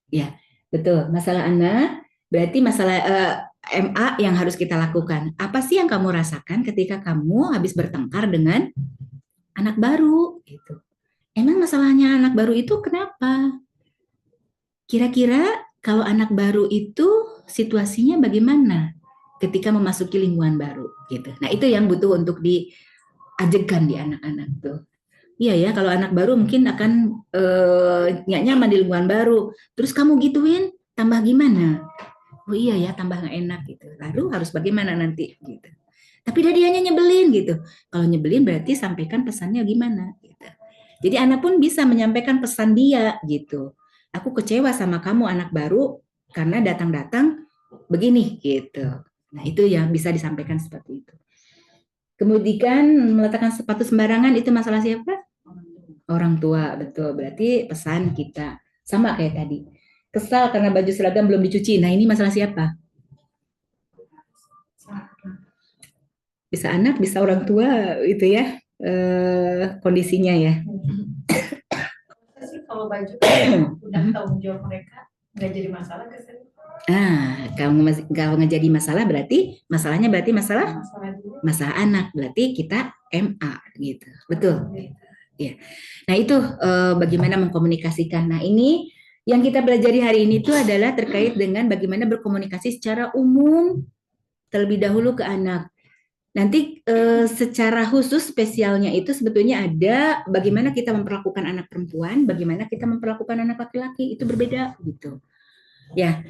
Ya, betul. Masalah anak, berarti masalah MA yang harus kita lakukan. Apa sih yang kamu rasakan ketika kamu habis bertengkar dengan anak baru? Gitu. Emang masalahnya anak baru itu kenapa? Kira-kira kalau anak baru itu situasinya bagaimana ketika memasuki lingkungan baru? Gitu. Nah, itu yang butuh untuk diajarkan di anak-anak tuh. Iya ya, kalau anak baru mungkin akan nggak nyaman di lingkungan baru. Terus kamu gituin, tambah gimana? Oh iya ya, tambah nggak enak gitu. Lalu harus bagaimana nanti gitu. Tapi dia hanya nyebelin gitu. Kalau nyebelin berarti sampaikan pesannya gimana gitu. Jadi anak pun bisa menyampaikan pesan dia gitu. Aku kecewa sama kamu anak baru karena datang-datang begini gitu. Nah, itu yang bisa disampaikan seperti itu. Kemudian meletakkan sepatu sembarangan itu masalah siapa? Orang tua, betul. Berarti pesan kita sama kayak tadi. Kesal karena baju seragam belum dicuci. Nah, ini masalah siapa? Bisa anak, bisa orang tua, itu ya kondisinya ya. Kalau baju udah tanggung jawab mereka, nggak jadi masalah ke saya. Kalau nggak jadi masalah berarti masalahnya berarti masalah anak, berarti kita MA gitu, betul. Ya. Nah, itu bagaimana mengkomunikasikan. Nah, ini yang kita pelajari hari ini itu adalah terkait dengan bagaimana berkomunikasi secara umum terlebih dahulu ke anak. Nanti secara khusus spesialnya itu sebetulnya ada bagaimana kita memperlakukan anak perempuan, bagaimana kita memperlakukan anak laki-laki, itu berbeda gitu. Ya,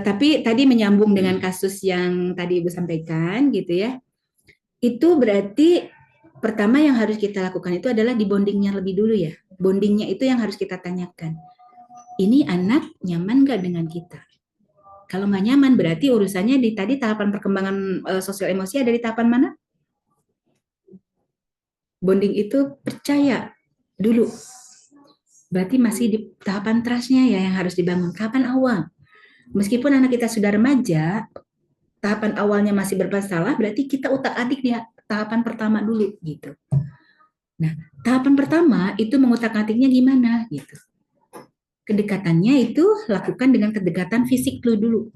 tapi tadi menyambung dengan kasus yang tadi Ibu sampaikan gitu ya. Itu berarti pertama yang harus kita lakukan itu adalah di bondingnya lebih dulu ya. Bondingnya itu yang harus kita tanyakan. Ini anak nyaman nggak dengan kita? Kalau nggak nyaman berarti urusannya di tadi tahapan perkembangan sosial emosi ada di tahapan mana? Bonding itu percaya dulu. Berarti masih di tahapan trust-nya ya yang harus dibangun. Kapan awal? Meskipun anak kita sudah remaja, tahapan awalnya masih bermasalah, berarti kita utak-atik di tahapan pertama dulu gitu. Nah, tahapan pertama itu mengutak-atiknya gimana gitu. Kedekatannya itu lakukan dengan kedekatan fisik dulu.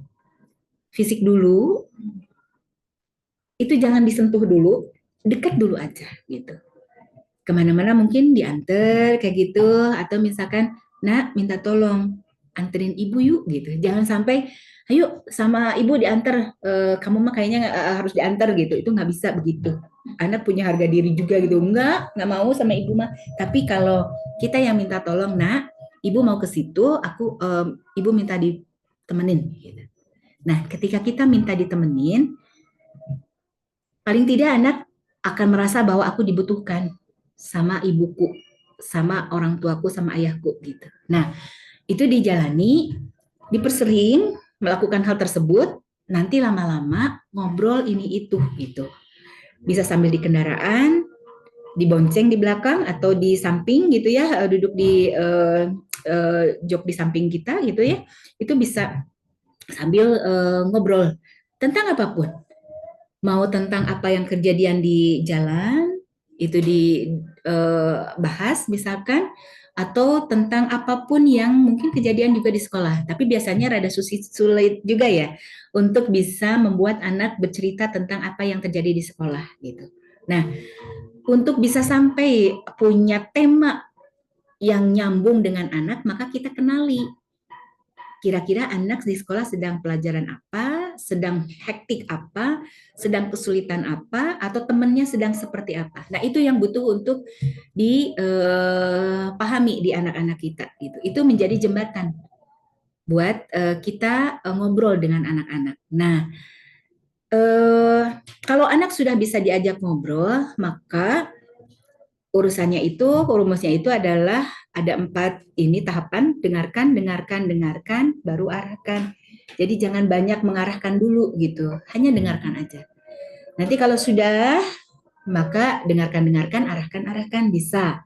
Fisik dulu, itu jangan disentuh dulu, dekat dulu aja gitu. Kemana-mana mungkin diantar kayak gitu, atau misalkan, nak minta tolong anterin ibu yuk gitu. Jangan sampai, ayo sama ibu diantar, kamu mah kayaknya harus diantar gitu. Itu nggak bisa begitu. Anak punya harga diri juga gitu. Nggak mau sama ibu mah. Tapi kalau kita yang minta tolong, nak, ibu mau ke situ, ibu minta ditemenin. Gitu. Nah, ketika kita minta ditemenin, paling tidak anak akan merasa bahwa aku dibutuhkan sama ibuku, sama orang tuaku, sama ayahku gitu. Nah, itu dijalani, dipersering melakukan hal tersebut, nanti lama-lama ngobrol ini itu gitu. Bisa sambil di kendaraan, dibonceng di belakang atau di samping gitu ya, duduk di jok di samping kita gitu ya. Itu bisa sambil ngobrol tentang apapun. Mau tentang apa yang kejadian di jalan, itu dibahas misalkan, atau tentang apapun yang mungkin kejadian juga di sekolah. Tapi biasanya rada sulit juga ya untuk bisa membuat anak bercerita tentang apa yang terjadi di sekolah gitu. Nah, untuk bisa sampai punya tema yang nyambung dengan anak, maka kita kenali. Kira-kira anak di sekolah sedang pelajaran apa, sedang hektik apa, sedang kesulitan apa, atau temannya sedang seperti apa. Nah, itu yang butuh untuk dipahami di anak-anak kita. Gitu. Itu menjadi jembatan. buat kita ngobrol dengan anak-anak. Nah, kalau anak sudah bisa diajak ngobrol, maka rumusnya itu adalah ada 4 ini tahapan: dengarkan, dengarkan, dengarkan, baru arahkan. Jadi jangan banyak mengarahkan dulu gitu, hanya dengarkan aja. Nanti kalau sudah, maka dengarkan, dengarkan, arahkan, arahkan, bisa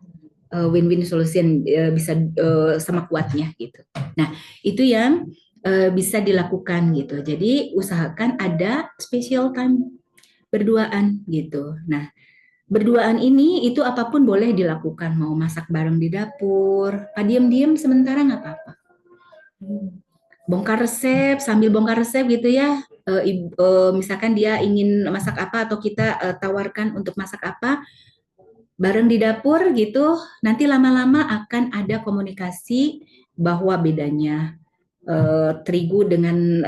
win-win solution, bisa sama kuatnya gitu. Nah, itu yang bisa dilakukan gitu. Jadi usahakan ada special time berduaan gitu. Nah, berduaan ini itu apapun boleh dilakukan, mau masak bareng di dapur, diam-diam sementara nggak apa-apa. Bongkar resep, sambil bongkar resep gitu ya. Misalkan dia ingin masak apa atau kita tawarkan untuk masak apa, bareng di dapur gitu, nanti lama-lama akan ada komunikasi bahwa bedanya terigu dengan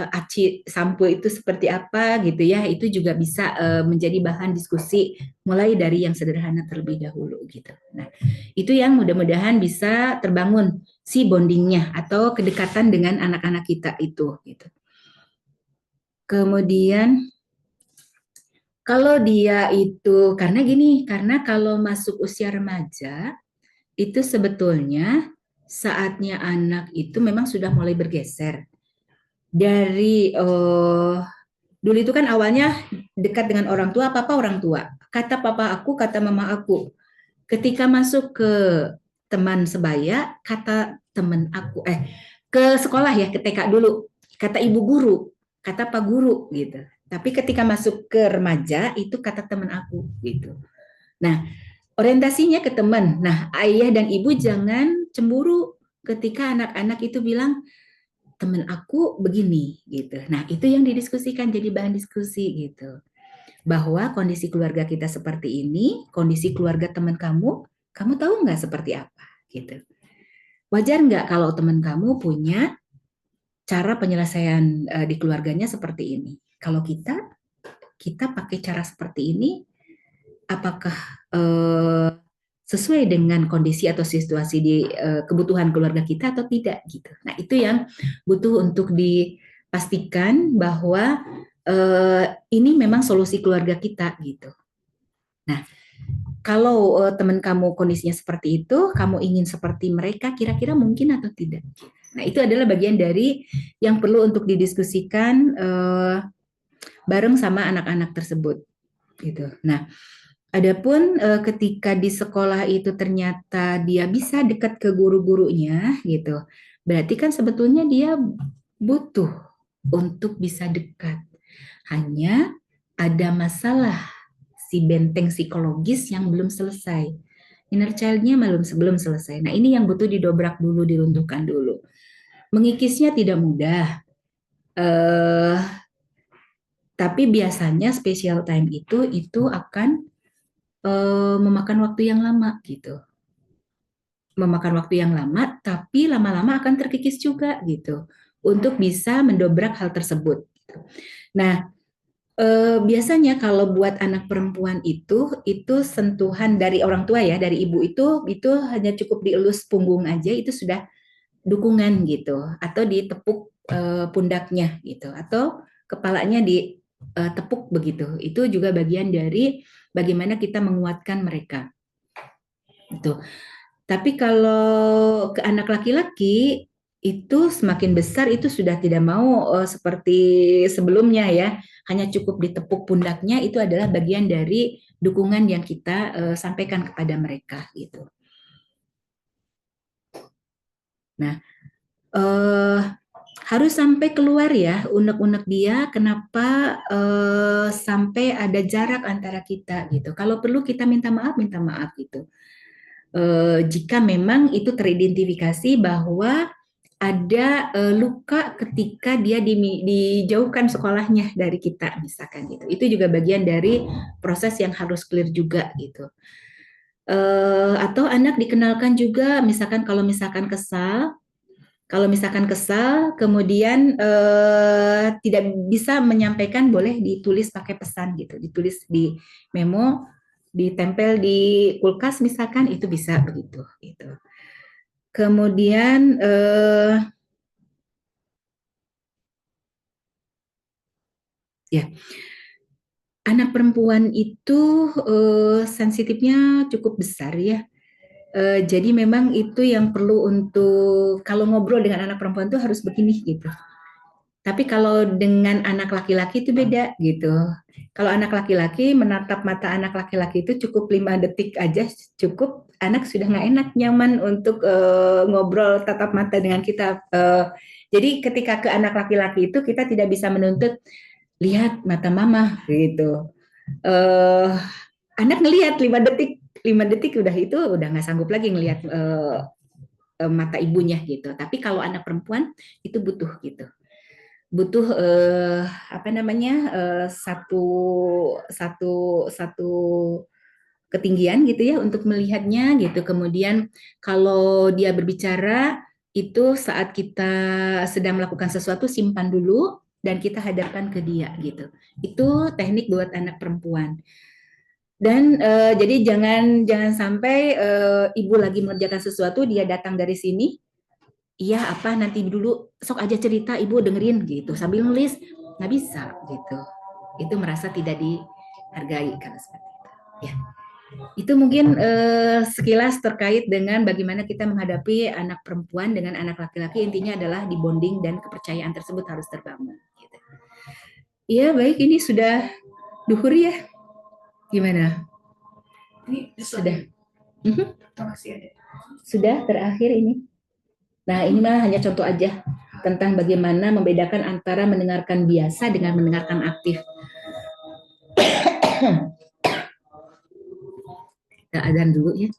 aci sampo itu seperti apa gitu ya. Itu juga bisa menjadi bahan diskusi mulai dari yang sederhana terlebih dahulu gitu. Nah, itu yang mudah-mudahan bisa terbangun si bondingnya atau kedekatan dengan anak-anak kita itu gitu. Kemudian kalau dia itu karena kalau masuk usia remaja itu sebetulnya saatnya anak itu memang sudah mulai bergeser dari dulu itu kan awalnya dekat dengan orang tua, papa orang tua, kata papa aku, kata mama aku. Ketika masuk ke teman sebaya, kata teman aku, ke sekolah ya, ke TK dulu, kata ibu guru, kata pak guru gitu. Tapi ketika masuk ke remaja itu kata teman aku gitu. Nah, orientasinya ke teman. Nah, ayah dan ibu jangan cemburu ketika anak-anak itu bilang teman aku begini gitu. Nah, itu yang didiskusikan jadi bahan diskusi gitu. Bahwa kondisi keluarga kita seperti ini, kondisi keluarga teman kamu tahu nggak seperti apa gitu. Wajar nggak kalau teman kamu punya cara penyelesaian di keluarganya seperti ini? Kalau kita pakai cara seperti ini, apakah sesuai dengan kondisi atau situasi di kebutuhan keluarga kita atau tidak gitu. Nah, itu yang butuh untuk dipastikan bahwa ini memang solusi keluarga kita gitu. Nah, kalau teman kamu kondisinya seperti itu, kamu ingin seperti mereka, kira-kira mungkin atau tidak? Nah, itu adalah bagian dari yang perlu untuk didiskusikan bareng sama anak-anak tersebut gitu. Nah, adapun ketika di sekolah itu ternyata dia bisa dekat ke guru-gurunya gitu, berarti kan sebetulnya dia butuh untuk bisa dekat. Hanya ada masalah si benteng psikologis yang belum selesai. Inner child-nya belum selesai. Nah, ini yang butuh didobrak dulu, diruntuhkan dulu. Mengikisnya tidak mudah. Tapi biasanya special time itu akan memakan waktu yang lama gitu. Memakan waktu yang lama, tapi lama-lama akan terkikis juga gitu untuk bisa mendobrak hal tersebut. Gitu. Nah, biasanya kalau buat anak perempuan itu sentuhan dari orang tua ya, dari ibu itu hanya cukup dielus punggung aja itu sudah dukungan gitu, atau ditepuk pundaknya gitu, atau kepalanya ditepuk begitu. Itu juga bagian dari bagaimana kita menguatkan mereka. Gitu. Tapi kalau ke anak laki-laki itu semakin besar itu sudah tidak mau seperti sebelumnya ya, hanya cukup ditepuk pundaknya, itu adalah bagian dari dukungan yang kita sampaikan kepada mereka gitu. Nah, harus sampai keluar ya unek-unek dia, kenapa sampai ada jarak antara kita gitu. Kalau perlu kita minta maaf gitu. Jika memang itu teridentifikasi bahwa ada luka ketika dia dijauhkan sekolahnya dari kita misalkan gitu. Itu juga bagian dari proses yang harus clear juga gitu. Atau anak dikenalkan juga misalkan kalau misalkan kesal kemudian tidak bisa menyampaikan, boleh ditulis pakai pesan gitu, ditulis di memo, ditempel di kulkas misalkan, itu bisa begitu gitu. Kemudian Ya, anak perempuan itu sensitifnya cukup besar ya. Jadi memang itu yang perlu untuk kalau ngobrol dengan anak perempuan itu harus begini gitu. Tapi kalau dengan anak laki-laki itu beda gitu. Kalau anak laki-laki menatap mata anak laki-laki itu cukup 5 detik aja cukup anak sudah nggak enak nyaman untuk ngobrol tatap mata dengan kita. Jadi ketika ke anak laki-laki itu kita tidak bisa menuntut lihat mata mama gitu. Eh, Anak ngelihat 5 detik, 5 detik udah nggak sanggup lagi ngelihat mata ibunya gitu. Tapi kalau anak perempuan itu butuh gitu, butuh apa namanya satu satu satu ketinggian gitu ya untuk melihatnya gitu. Kemudian kalau dia berbicara itu saat kita sedang melakukan sesuatu simpan dulu dan kita hadapkan ke dia gitu. Itu teknik buat anak perempuan. Dan jadi jangan sampai ibu lagi mengerjakan sesuatu dia datang dari sini, iya apa nanti dulu sok aja cerita ibu dengerin gitu sambil nulis nggak bisa gitu. Itu merasa tidak dihargai kalau seperti itu. Ya, itu mungkin sekilas terkait dengan bagaimana kita menghadapi anak perempuan dengan anak laki-laki. Intinya adalah di bonding dan kepercayaan tersebut harus terbangun. Gitu. Iya baik ini sudah duhur ya. Gimana? Ini Sudah. makasih ada. Sudah terakhir ini. Nah, ini mah hanya contoh aja tentang bagaimana membedakan antara mendengarkan biasa dengan mendengarkan aktif. Kita adzan dulu ya.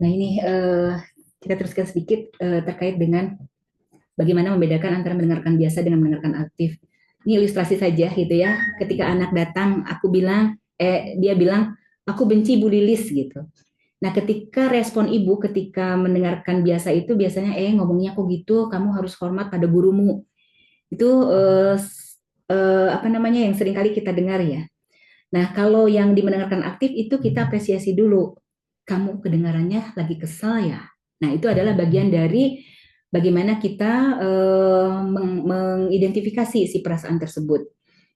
Nah ini kita teruskan sedikit terkait dengan bagaimana membedakan antara mendengarkan biasa dengan mendengarkan aktif. Ini ilustrasi saja gitu ya. Ketika anak datang, dia bilang, aku benci Bu Lilis gitu. Nah, ketika respon ibu ketika mendengarkan biasa itu biasanya ngomongnya kok gitu, kamu harus hormat pada gurumu. Itu apa namanya yang sering kali kita dengar ya. Nah, kalau yang dimendengarkan aktif itu kita apresiasi dulu. Kamu kedengarannya lagi kesal ya. Nah, itu adalah bagian dari bagaimana kita mengidentifikasi si perasaan tersebut.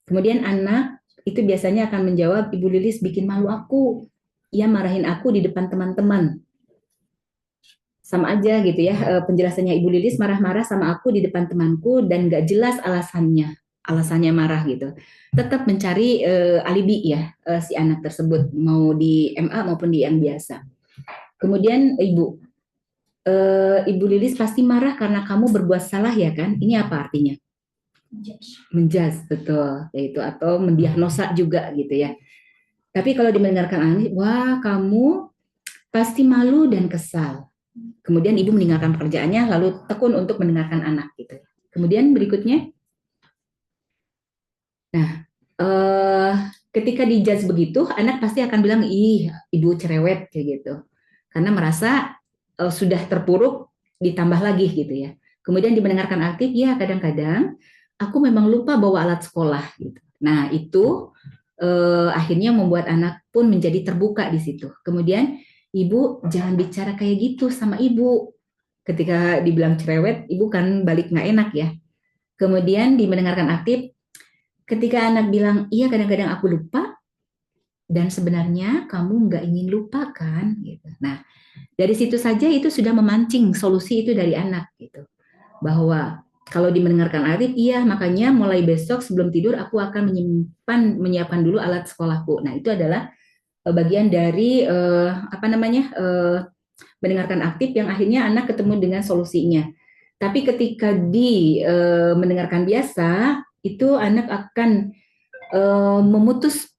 Kemudian anak itu biasanya akan menjawab, Ibu Lilis bikin malu aku. Ia marahin aku di depan teman-teman. Sama aja gitu ya, penjelasannya Ibu Lilis marah-marah sama aku di depan temanku dan gak jelas alasannya marah gitu. Tetap mencari alibi ya si anak tersebut, mau di MA maupun di yang biasa. Kemudian Ibu Lilis pasti marah karena kamu berbuat salah ya kan? Ini apa artinya? Menjudge, betul, yaitu atau mendiagnosa juga gitu ya. Tapi kalau dimendengarkan anak, wah kamu pasti malu dan kesal. Kemudian ibu meninggalkan pekerjaannya lalu tekun untuk mendengarkan anak gitu. Kemudian berikutnya, nah ketika dijudge begitu, anak pasti akan bilang ih ibu cerewet kayak gitu, karena merasa sudah terpuruk ditambah lagi gitu ya. Kemudian dimendengarkan aktif, ya kadang-kadang aku memang lupa bawa alat sekolah gitu. Nah itu akhirnya membuat anak pun menjadi terbuka di situ. Kemudian ibu jangan bicara kayak gitu sama ibu. Ketika dibilang cerewet, ibu kan balik nggak enak ya. Kemudian dimendengarkan aktif, ketika anak bilang, iya kadang-kadang aku lupa, dan sebenarnya kamu nggak ingin lupa kan? Gitu. Nah, dari situ saja itu sudah memancing solusi itu dari anak gitu. Bahwa kalau dimendengarkan aktif, iya makanya mulai besok sebelum tidur aku akan menyiapkan dulu alat sekolahku. Nah, itu adalah bagian dari mendengarkan aktif yang akhirnya anak ketemu dengan solusinya. Tapi ketika mendengarkan biasa, itu anak akan memutus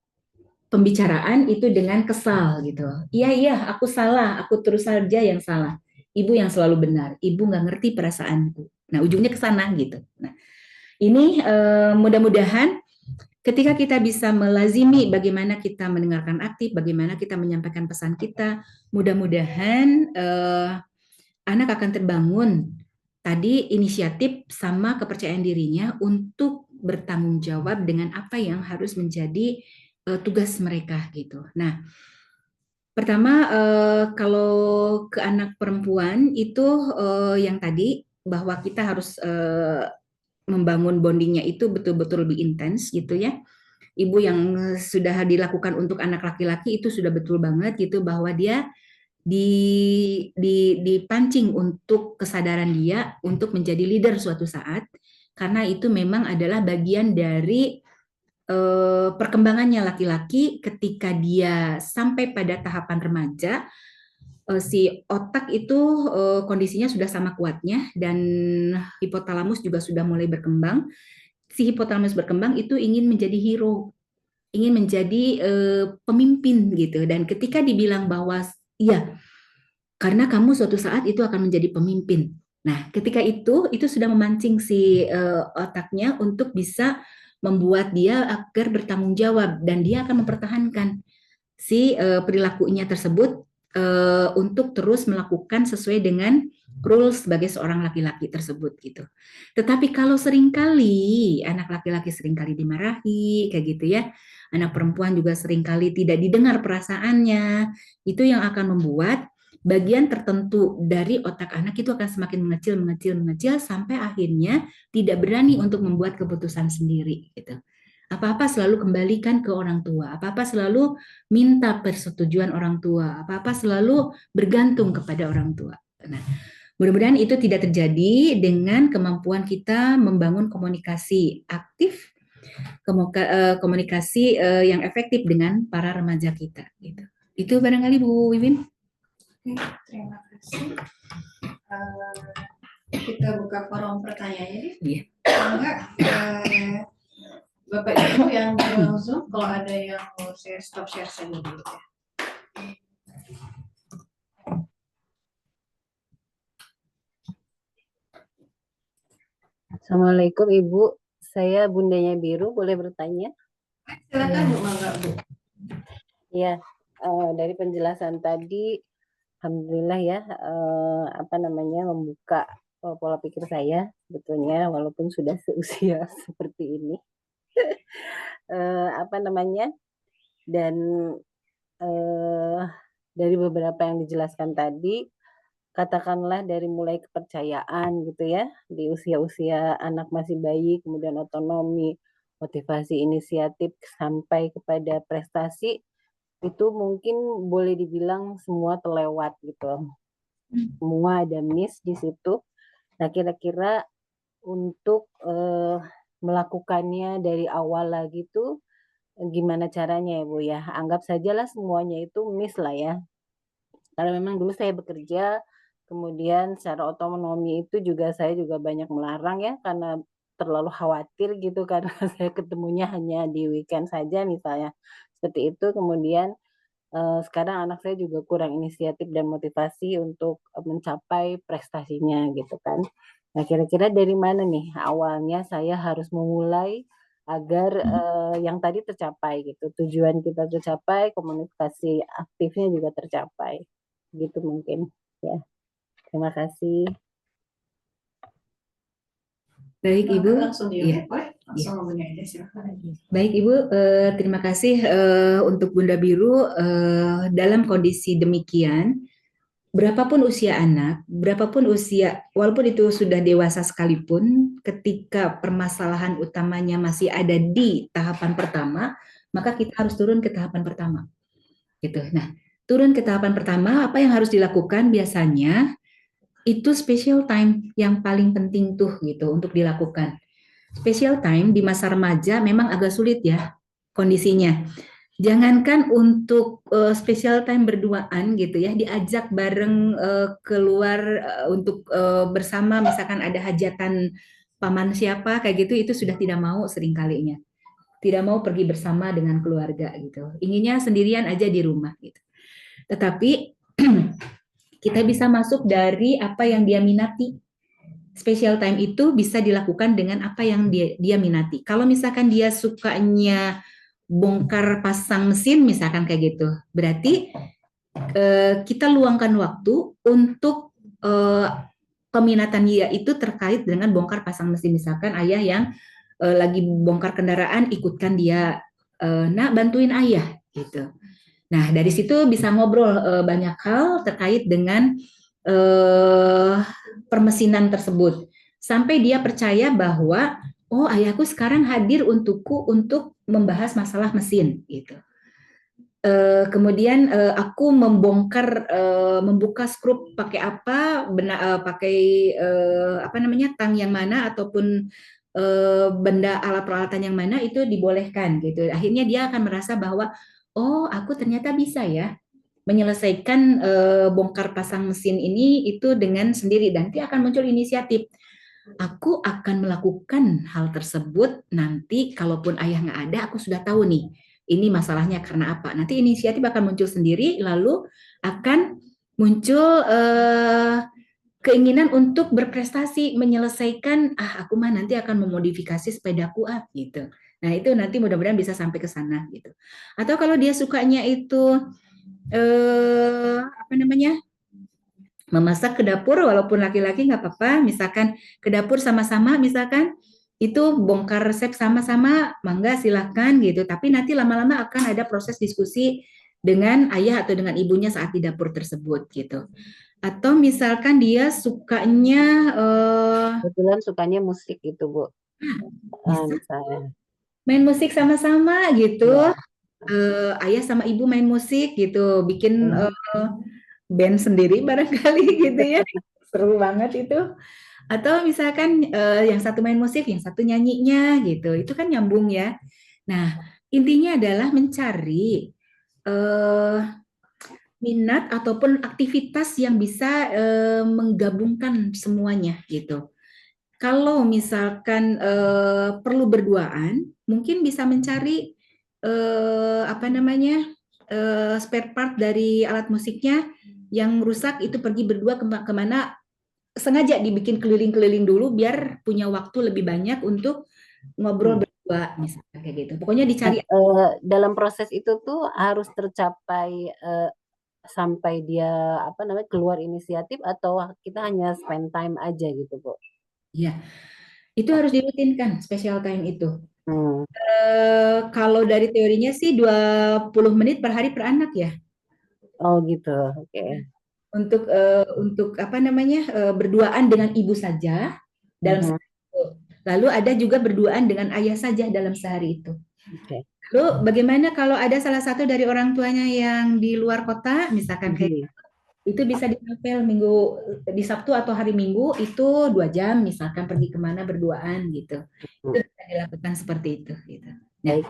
pembicaraan itu dengan kesal gitu. Iya, aku salah, aku terus saja yang salah. Ibu yang selalu benar, ibu nggak ngerti perasaanku. Nah, ujungnya ke sana gitu. Nah, ini mudah-mudahan ketika kita bisa melazimi bagaimana kita mendengarkan aktif, bagaimana kita menyampaikan pesan kita, mudah-mudahan anak akan terbangun tadi inisiatif sama kepercayaan dirinya untuk bertanggung jawab dengan apa yang harus menjadi tugas mereka gitu. Nah, pertama kalau ke anak perempuan itu yang tadi bahwa kita harus membangun bondingnya itu betul-betul lebih intens gitu ya. Ibu yang sudah dilakukan untuk anak laki-laki itu sudah betul banget gitu bahwa dia dipancing untuk kesadaran dia untuk menjadi leader suatu saat karena itu memang adalah bagian dari perkembangannya laki-laki ketika dia sampai pada tahapan remaja. Si otak itu kondisinya sudah sama kuatnya dan hipotalamus juga sudah mulai berkembang. Si hipotalamus berkembang itu ingin menjadi hero, ingin menjadi pemimpin gitu. Dan ketika dibilang bahwa iya, karena kamu suatu saat itu akan menjadi pemimpin. Nah, ketika itu sudah memancing si otaknya untuk bisa membuat dia agar bertanggung jawab dan dia akan mempertahankan si perilakunya tersebut untuk terus melakukan sesuai dengan rules sebagai seorang laki-laki tersebut gitu. Tetapi kalau seringkali anak laki-laki seringkali dimarahi kayak gitu ya, anak perempuan juga seringkali tidak didengar perasaannya, itu yang akan membuat bagian tertentu dari otak anak itu akan semakin mengecil sampai akhirnya tidak berani untuk membuat keputusan sendiri gitu. Apa-apa selalu kembalikan ke orang tua, apa-apa selalu minta persetujuan orang tua, apa-apa selalu bergantung kepada orang tua. Nah, mudah-mudahan itu tidak terjadi dengan kemampuan kita membangun komunikasi aktif, komunikasi yang efektif dengan para remaja kita. Gitu. Itu barangkali Bu Wiwin. Oke, terima kasih. Kita buka forum pertanyaannya. Iya. Enggak, Bapak Ibu yang di Zoom, kalau ada yang mau saya stop share saja dulu ya. Assalamualaikum Ibu, saya Bundanya Biru, boleh bertanya? Silakan Bu, mangga Bu. Iya, dari penjelasan tadi, alhamdulillah ya, membuka pola pikir saya sebetulnya walaupun sudah seusia seperti ini. Dan dari beberapa yang dijelaskan tadi, katakanlah dari mulai kepercayaan gitu ya, di usia-usia anak masih bayi, kemudian otonomi, motivasi inisiatif, sampai kepada prestasi, itu mungkin boleh dibilang semua terlewat gitu. Semua ada miss di situ. Nah, kira-kira untuk melakukannya dari awal lagi tuh gimana caranya ya Bu ya? Anggap sajalah semuanya itu miss lah ya. Karena memang dulu saya bekerja, kemudian secara otonomi itu juga saya juga banyak melarang ya, karena terlalu khawatir gitu karena saya ketemunya hanya di weekend saja misalnya. Seperti itu, kemudian sekarang anak saya juga kurang inisiatif dan motivasi untuk mencapai prestasinya gitu kan. Nah, kira-kira dari mana nih awalnya saya harus memulai agar yang tadi tercapai gitu. Tujuan kita tercapai, komunikasi aktifnya juga tercapai. Gitu mungkin ya. Terima kasih. Baik Ibu. Langsung Iya. Langsung ngomongnya aja, silakan. Baik Ibu, terima kasih untuk Bunda Biru. Dalam kondisi demikian, berapapun usia anak, berapapun usia, walaupun itu sudah dewasa sekalipun, ketika permasalahan utamanya masih ada di tahapan pertama, maka kita harus turun ke tahapan pertama. Gitu. Nah, turun ke tahapan pertama, apa yang harus dilakukan biasanya? Itu special time yang paling penting tuh gitu untuk dilakukan. Special time di masa remaja memang agak sulit ya kondisinya. Jangankan untuk special time berduaan gitu ya, diajak bareng keluar untuk bersama, misalkan ada hajatan paman siapa kayak gitu, itu sudah tidak mau seringkalinya. Tidak mau pergi bersama dengan keluarga gitu. Inginnya sendirian aja di rumah gitu. Tetapi kita bisa masuk dari apa yang dia minati. Special time itu bisa dilakukan dengan apa yang dia minati. Kalau misalkan dia sukanya bongkar pasang mesin misalkan kayak gitu, berarti kita luangkan waktu untuk peminatan dia itu terkait dengan bongkar pasang mesin. Misalkan ayah yang lagi bongkar kendaraan, ikutkan dia, nak bantuin ayah gitu. Nah, dari situ bisa ngobrol banyak hal terkait dengan permesinan tersebut. Sampai dia percaya bahwa, oh ayahku sekarang hadir untukku untuk membahas masalah mesin. Gitu. Kemudian aku membongkar, membuka skrup pakai apa, pakai tang yang mana, ataupun benda alat peralatan yang mana, itu dibolehkan. Gitu. Akhirnya dia akan merasa bahwa, oh, aku ternyata bisa ya menyelesaikan bongkar pasang mesin ini itu dengan sendiri, dan nanti akan muncul inisiatif. Aku akan melakukan hal tersebut nanti kalaupun ayah nggak ada, aku sudah tahu nih ini masalahnya karena apa. Nanti inisiatif akan muncul sendiri, lalu akan muncul keinginan untuk berprestasi, menyelesaikan, aku mah nanti akan memodifikasi sepedaku gitu. Nah, itu nanti mudah-mudahan bisa sampai ke sana gitu. Atau kalau dia sukanya itu memasak ke dapur, walaupun laki-laki nggak apa-apa, misalkan ke dapur sama-sama, misalkan itu bongkar resep sama-sama, mangga silahkan gitu. Tapi nanti lama-lama akan ada proses diskusi dengan ayah atau dengan ibunya saat di dapur tersebut gitu. Atau misalkan dia sukanya kebetulan sukanya musik gitu Bu. Misalnya main musik sama-sama gitu. Ayah sama ibu main musik gitu, bikin band sendiri barangkali gitu ya. Seru banget itu. Atau misalkan yang satu main musik, yang satu nyanyinya gitu. Itu kan nyambung ya. Nah, intinya adalah mencari minat ataupun aktivitas yang bisa menggabungkan semuanya gitu. Kalau misalkan perlu berduaan, mungkin bisa mencari spare part dari alat musiknya yang rusak, itu pergi berdua kemana, sengaja dibikin keliling-keliling dulu biar punya waktu lebih banyak untuk ngobrol berdua dua misalkan kayak gitu. Pokoknya dicari Dalam proses itu tuh harus tercapai sampai dia apa namanya keluar inisiatif atau kita hanya spend time aja gitu, Bu? ya. Itu harus dirutinkan special time itu. Hmm. Kalau dari teorinya sih 20 menit per hari per anak ya. Oh gitu, oke. Untuk apa namanya berduaan dengan ibu saja dalam Mhm. sehari itu. Lalu ada juga berduaan dengan ayah saja dalam sehari itu. Oke. Lalu bagaimana kalau ada salah satu dari orang tuanya yang di luar kota, misalkan kayak itu bisa ditempel di Sabtu atau hari Minggu itu 2 jam misalkan pergi kemana berduaan gitu. Itu bisa dilakukan seperti itu gitu. Nah, Baik.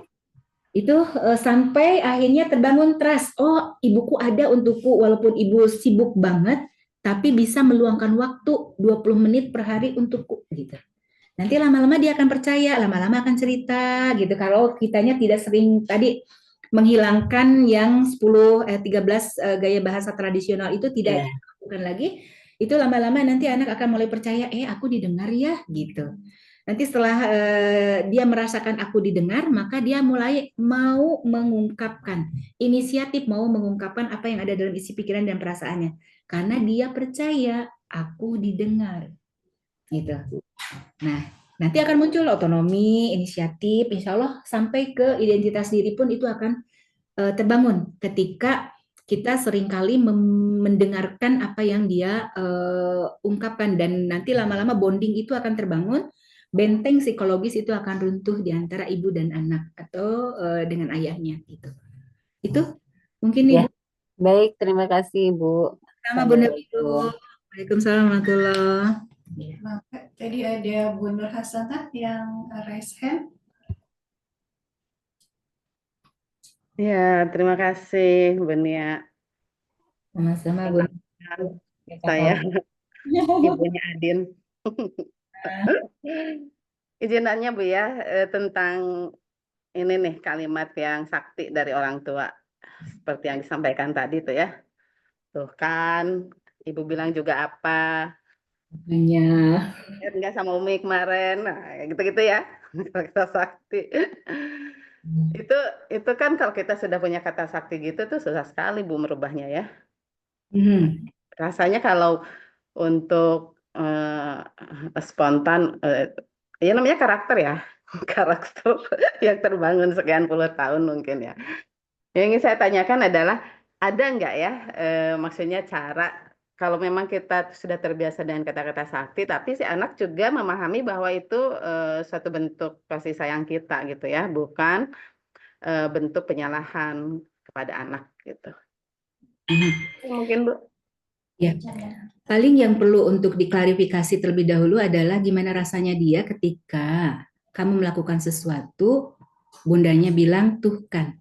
itu sampai akhirnya terbangun trust. Oh, ibuku ada untukku walaupun ibu sibuk banget, tapi bisa meluangkan waktu 20 menit per hari untukku gitu. Nanti lama-lama dia akan percaya, lama-lama akan cerita gitu. Kalau kitanya tidak sering tadi menghilangkan yang 13 gaya bahasa tradisional itu tidak dilakukan lagi, itu lama-lama nanti anak akan mulai percaya, aku didengar ya gitu. Nanti setelah dia merasakan aku didengar, maka dia mulai mau mengungkapkan, inisiatif mau mengungkapkan apa yang ada dalam isi pikiran dan perasaannya. Karena dia percaya aku didengar. Gitu. Nah, nanti akan muncul otonomi, inisiatif, insya Allah sampai ke identitas diri pun itu akan terbangun ketika kita seringkali mendengarkan apa yang dia ungkapkan dan nanti lama-lama bonding itu akan terbangun, benteng psikologis itu akan runtuh di antara ibu dan anak atau dengan ayahnya gitu. Itu mungkin Ya. Ibu. Baik, terima kasih Ibu. Sama Bunda Bidu. Assalamualaikum. Waalaikumsalam warahmatullahi. Tadi ada Bu Nur Hasanah yang raise hand. Ya, terima kasih Bu Nia. Sama-sama Bu. Saya ibunya Adin. Izinannya Bu ya, tentang ini nih kalimat yang sakti dari orang tua. Seperti yang disampaikan tadi tuh ya. Tuh kan, Ibu bilang juga apa. Banyak. Enggak sama Umi kemarin. Nah, gitu-gitu ya. Kata sakti. Itu kan kalau kita sudah punya kata sakti gitu tuh susah sekali Bu merubahnya ya. Rasanya kalau untuk spontan, ya namanya karakter ya. Karakter yang terbangun sekian puluh tahun mungkin ya. Yang ingin saya tanyakan adalah, ada nggak ya maksudnya cara, kalau memang kita sudah terbiasa dengan kata-kata sakti, tapi si anak juga memahami bahwa itu suatu bentuk kasih sayang kita gitu ya, bukan bentuk penyalahan kepada anak gitu. Mungkin Bu. Ya, paling yang perlu untuk diklarifikasi terlebih dahulu adalah gimana rasanya dia ketika kamu melakukan sesuatu, bundanya bilang tuh kan.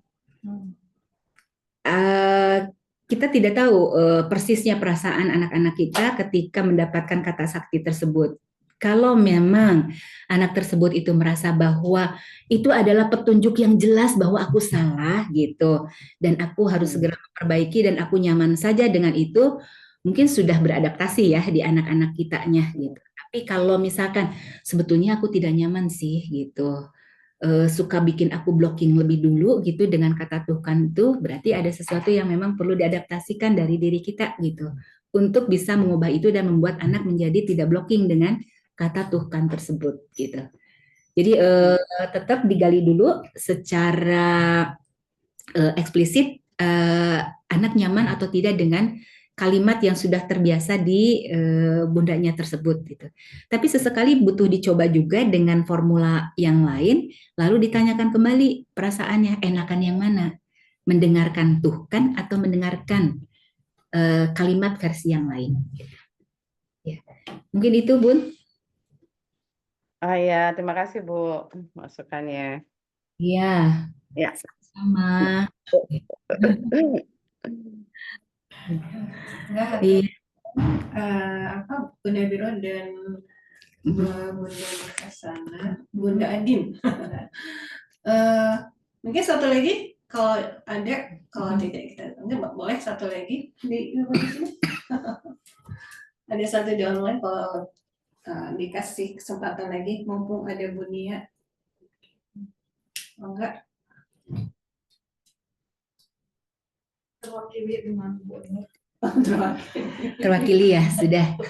Kita tidak tahu persisnya perasaan anak-anak kita ketika mendapatkan kata sakti tersebut. Kalau memang anak tersebut itu merasa bahwa itu adalah petunjuk yang jelas bahwa aku salah gitu, dan aku harus segera memperbaiki dan aku nyaman saja dengan itu, mungkin sudah beradaptasi ya di anak-anak kitanya gitu. Tapi kalau misalkan sebetulnya aku tidak nyaman sih gitu, suka bikin aku blocking lebih dulu gitu dengan kata Tuhan tuh, berarti ada sesuatu yang memang perlu diadaptasikan dari diri kita gitu untuk bisa mengubah itu dan membuat anak menjadi tidak blocking dengan kata Tuhan tersebut gitu. Jadi tetap digali dulu secara eksplisit anak nyaman atau tidak dengan kalimat yang sudah terbiasa di bundanya tersebut gitu. Tapi sesekali butuh dicoba juga dengan formula yang lain, lalu ditanyakan kembali perasaannya enakan yang mana, mendengarkan Tuhan atau mendengarkan kalimat versi yang lain. Ya. Mungkin itu Bun. Oh ya, terima kasih Bu masukannya. Iya. Ya. Sama. Iya. Bunda Biro dan Bunda Hasanah, Bunda Adin. Mungkin satu lagi kalau ada, kalau tidak kita boleh satu lagi di sini. Ada satu di online kalau dikasih kesempatan lagi mumpung ada Bu Nia. enggak terwakili dengan Bu Nur. Terwakili ya sudah.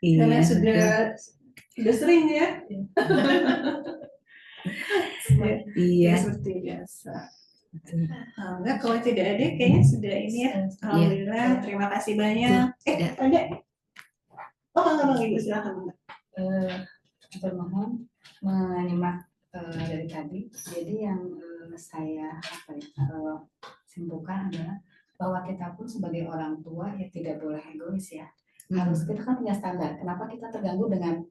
Karena Iya, sudah sering ya. iya. Seperti biasa. Betul. Enggak, kalau tidak ada kayaknya sudah ini ya. Alhamdulillah, terima kasih banyak. Ada? Oh, enggak, Ibu silakan. Termohon menyimak dari tadi. Jadi yang saya simpulkan adalah bahwa kita pun sebagai orang tua ya tidak boleh egois ya. Harus kita kan punya standar. Kenapa kita terganggu dengan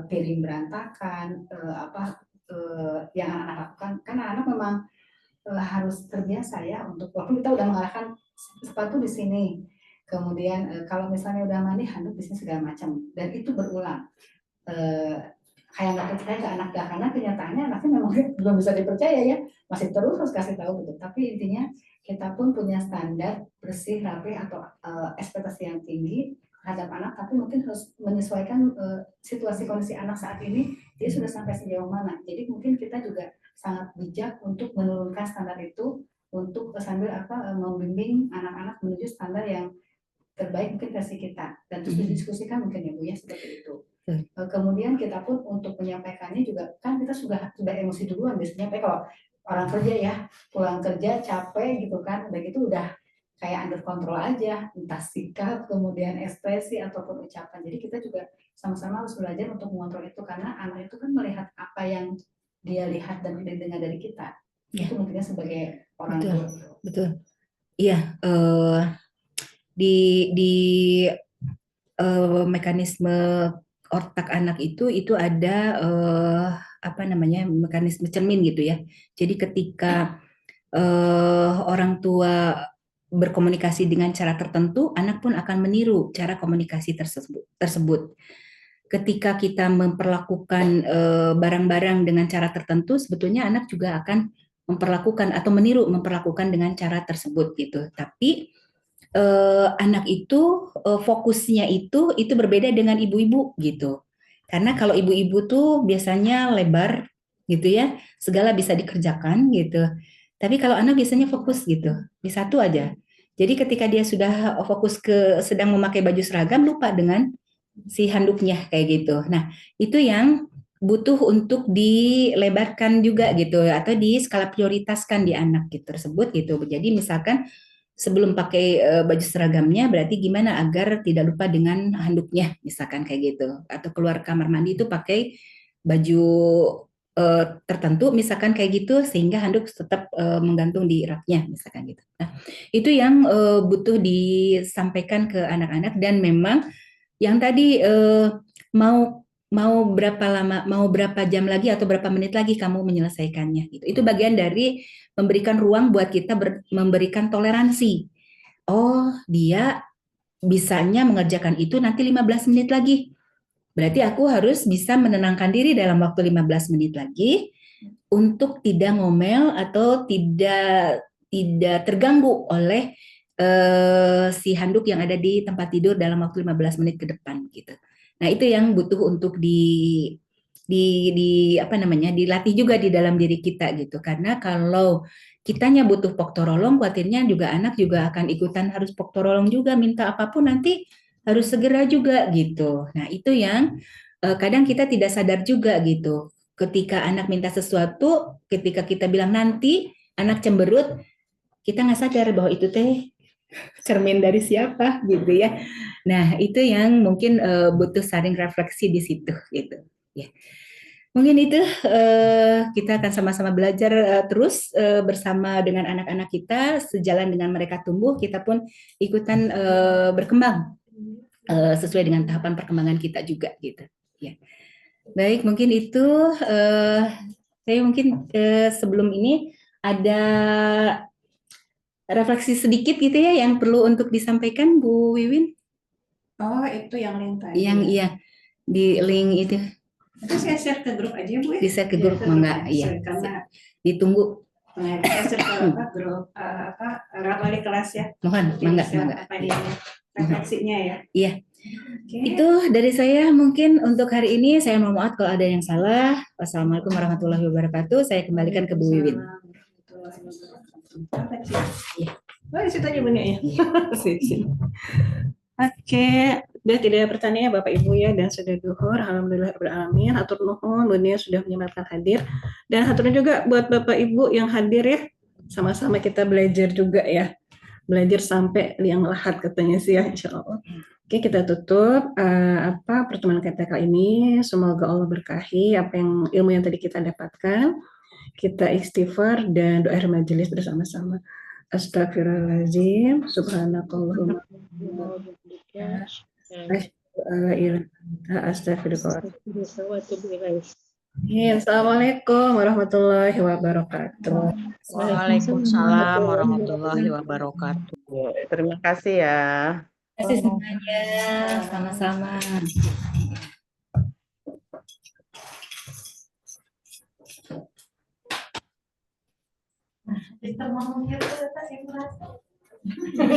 piring berantakan, yang anak-anak lakukan? Karena anak memang harus terbiasa ya untuk walaupun kita udah mengarahkan sepatu di sini. Kemudian kalau misalnya udah mandi handuk di sini segala macam dan itu berulang. Kayak nggak percaya ke anak dah karena kenyataannya anaknya memang belum bisa dipercaya ya, masih terus kasih tahu gitu. Tapi intinya kita pun punya standar bersih, rapi atau ekspektasi yang tinggi terhadap anak, tapi mungkin harus menyesuaikan situasi kondisi anak saat ini dia sudah sampai sejauh mana. Jadi mungkin kita juga sangat bijak untuk menurunkan standar itu untuk sambil membimbing anak-anak menuju standar yang terbaik mungkin versi kita dan terus didiskusikan mungkin ya Bu ya seperti itu. Kemudian kita pun untuk menyampaikannya juga kan kita sudah emosi duluan biasanya kalau orang kerja ya pulang kerja capek gitu kan udah gitu udah kayak under control aja entah sikap kemudian ekspresi ataupun ucapan. Jadi kita juga sama-sama harus belajar untuk mengontrol itu karena anak itu kan melihat apa yang dia lihat dan dengar dari kita ya. Itu mungkinnya sebagai orang tua. Betul. Iya, di mekanisme otak anak itu ada mekanisme cermin gitu ya. Jadi ketika orang tua berkomunikasi dengan cara tertentu, anak pun akan meniru cara komunikasi tersebut. Ketika kita memperlakukan barang-barang dengan cara tertentu, sebetulnya anak juga akan memperlakukan atau meniru memperlakukan dengan cara tersebut gitu. Tapi anak itu fokusnya itu berbeda dengan ibu-ibu gitu. Karena kalau ibu-ibu tuh biasanya lebar gitu ya, segala bisa dikerjakan gitu. Tapi kalau anak biasanya fokus gitu, di satu aja. Jadi ketika dia sudah fokus sedang memakai baju seragam, lupa dengan si handuknya kayak gitu. Nah, itu yang butuh untuk dilebarkan juga gitu atau di skala prioritaskan di anak gitu tersebut gitu. Jadi misalkan sebelum pakai baju seragamnya berarti gimana agar tidak lupa dengan handuknya misalkan kayak gitu atau keluar kamar mandi itu pakai baju tertentu misalkan kayak gitu sehingga handuk tetap menggantung di raknya misalkan gitu. Nah, itu yang butuh disampaikan ke anak-anak dan memang yang tadi mau berapa lama, mau berapa jam lagi atau berapa menit lagi kamu menyelesaikannya gitu. Itu bagian dari memberikan ruang buat kita memberikan toleransi. Oh, dia bisanya mengerjakan itu nanti 15 menit lagi. Berarti aku harus bisa menenangkan diri dalam waktu 15 menit lagi untuk tidak ngomel atau tidak terganggu oleh si handuk yang ada di tempat tidur dalam waktu 15 menit ke depan gitu. Nah, itu yang butuh untuk dilatih juga di dalam diri kita gitu. Karena kalau kitanya butuh poktorolong, khawatirnya juga anak juga akan ikutan harus poktorolong juga, minta apapun nanti harus segera juga gitu. Nah, itu yang kadang kita tidak sadar juga gitu. Ketika anak minta sesuatu, ketika kita bilang nanti, anak cemberut, kita nggak sadar bahwa itu teh cermin dari siapa gitu ya. Nah, itu yang mungkin butuh saling refleksi di situ gitu. Ya. Mungkin itu kita akan sama-sama belajar terus bersama dengan anak-anak kita, sejalan dengan mereka tumbuh, kita pun ikutan berkembang sesuai dengan tahapan perkembangan kita juga gitu. Ya. Baik, mungkin itu saya mungkin sebelum ini ada refleksi sedikit gitu ya yang perlu untuk disampaikan Bu Wiwin. Oh, itu yang link tadi. Yang iya di link itu. Itu saya share ke grup aja Bu ya. Di share ke grup enggak? Iya. Karena ditunggu. Saya share ke grup rawat wali kelas ya. Mohon, enggak. refleksinya ya. Iya. Oke. Itu dari saya mungkin untuk hari ini. Saya mohon maaf kalau ada yang salah. Wassalamualaikum warahmatullahi wabarakatuh. Saya kembalikan ke Bu Wiwin. Iya. Oh, di situ aja Bunda ya. Sip, sip. Oke, udah tidak ada pertanyaan Bapak Ibu ya, dan sudah duhur. Alhamdulillah alamin. Hatur nuhun Bunda sudah menyempatkan hadir, dan hatur nuhun juga buat Bapak Ibu yang hadir ya. Sama-sama kita belajar juga ya. Belajar sampai liang lahat katanya sih ya, insya Allah. Oke, kita tutup pertemuan kita kali ini. Semoga Allah berkahi apa yang ilmu yang tadi kita dapatkan. Kita istighfar dan doa majelis bersama-sama. Astagfirullahaladzim, subhanakallahumma Assalamualaikum warahmatullahi wabarakatuh. Waalaikumsalam warahmatullahi wabarakatuh. Terima kasih ya. Terima kasih semuanya. Sama-sama. Kita mau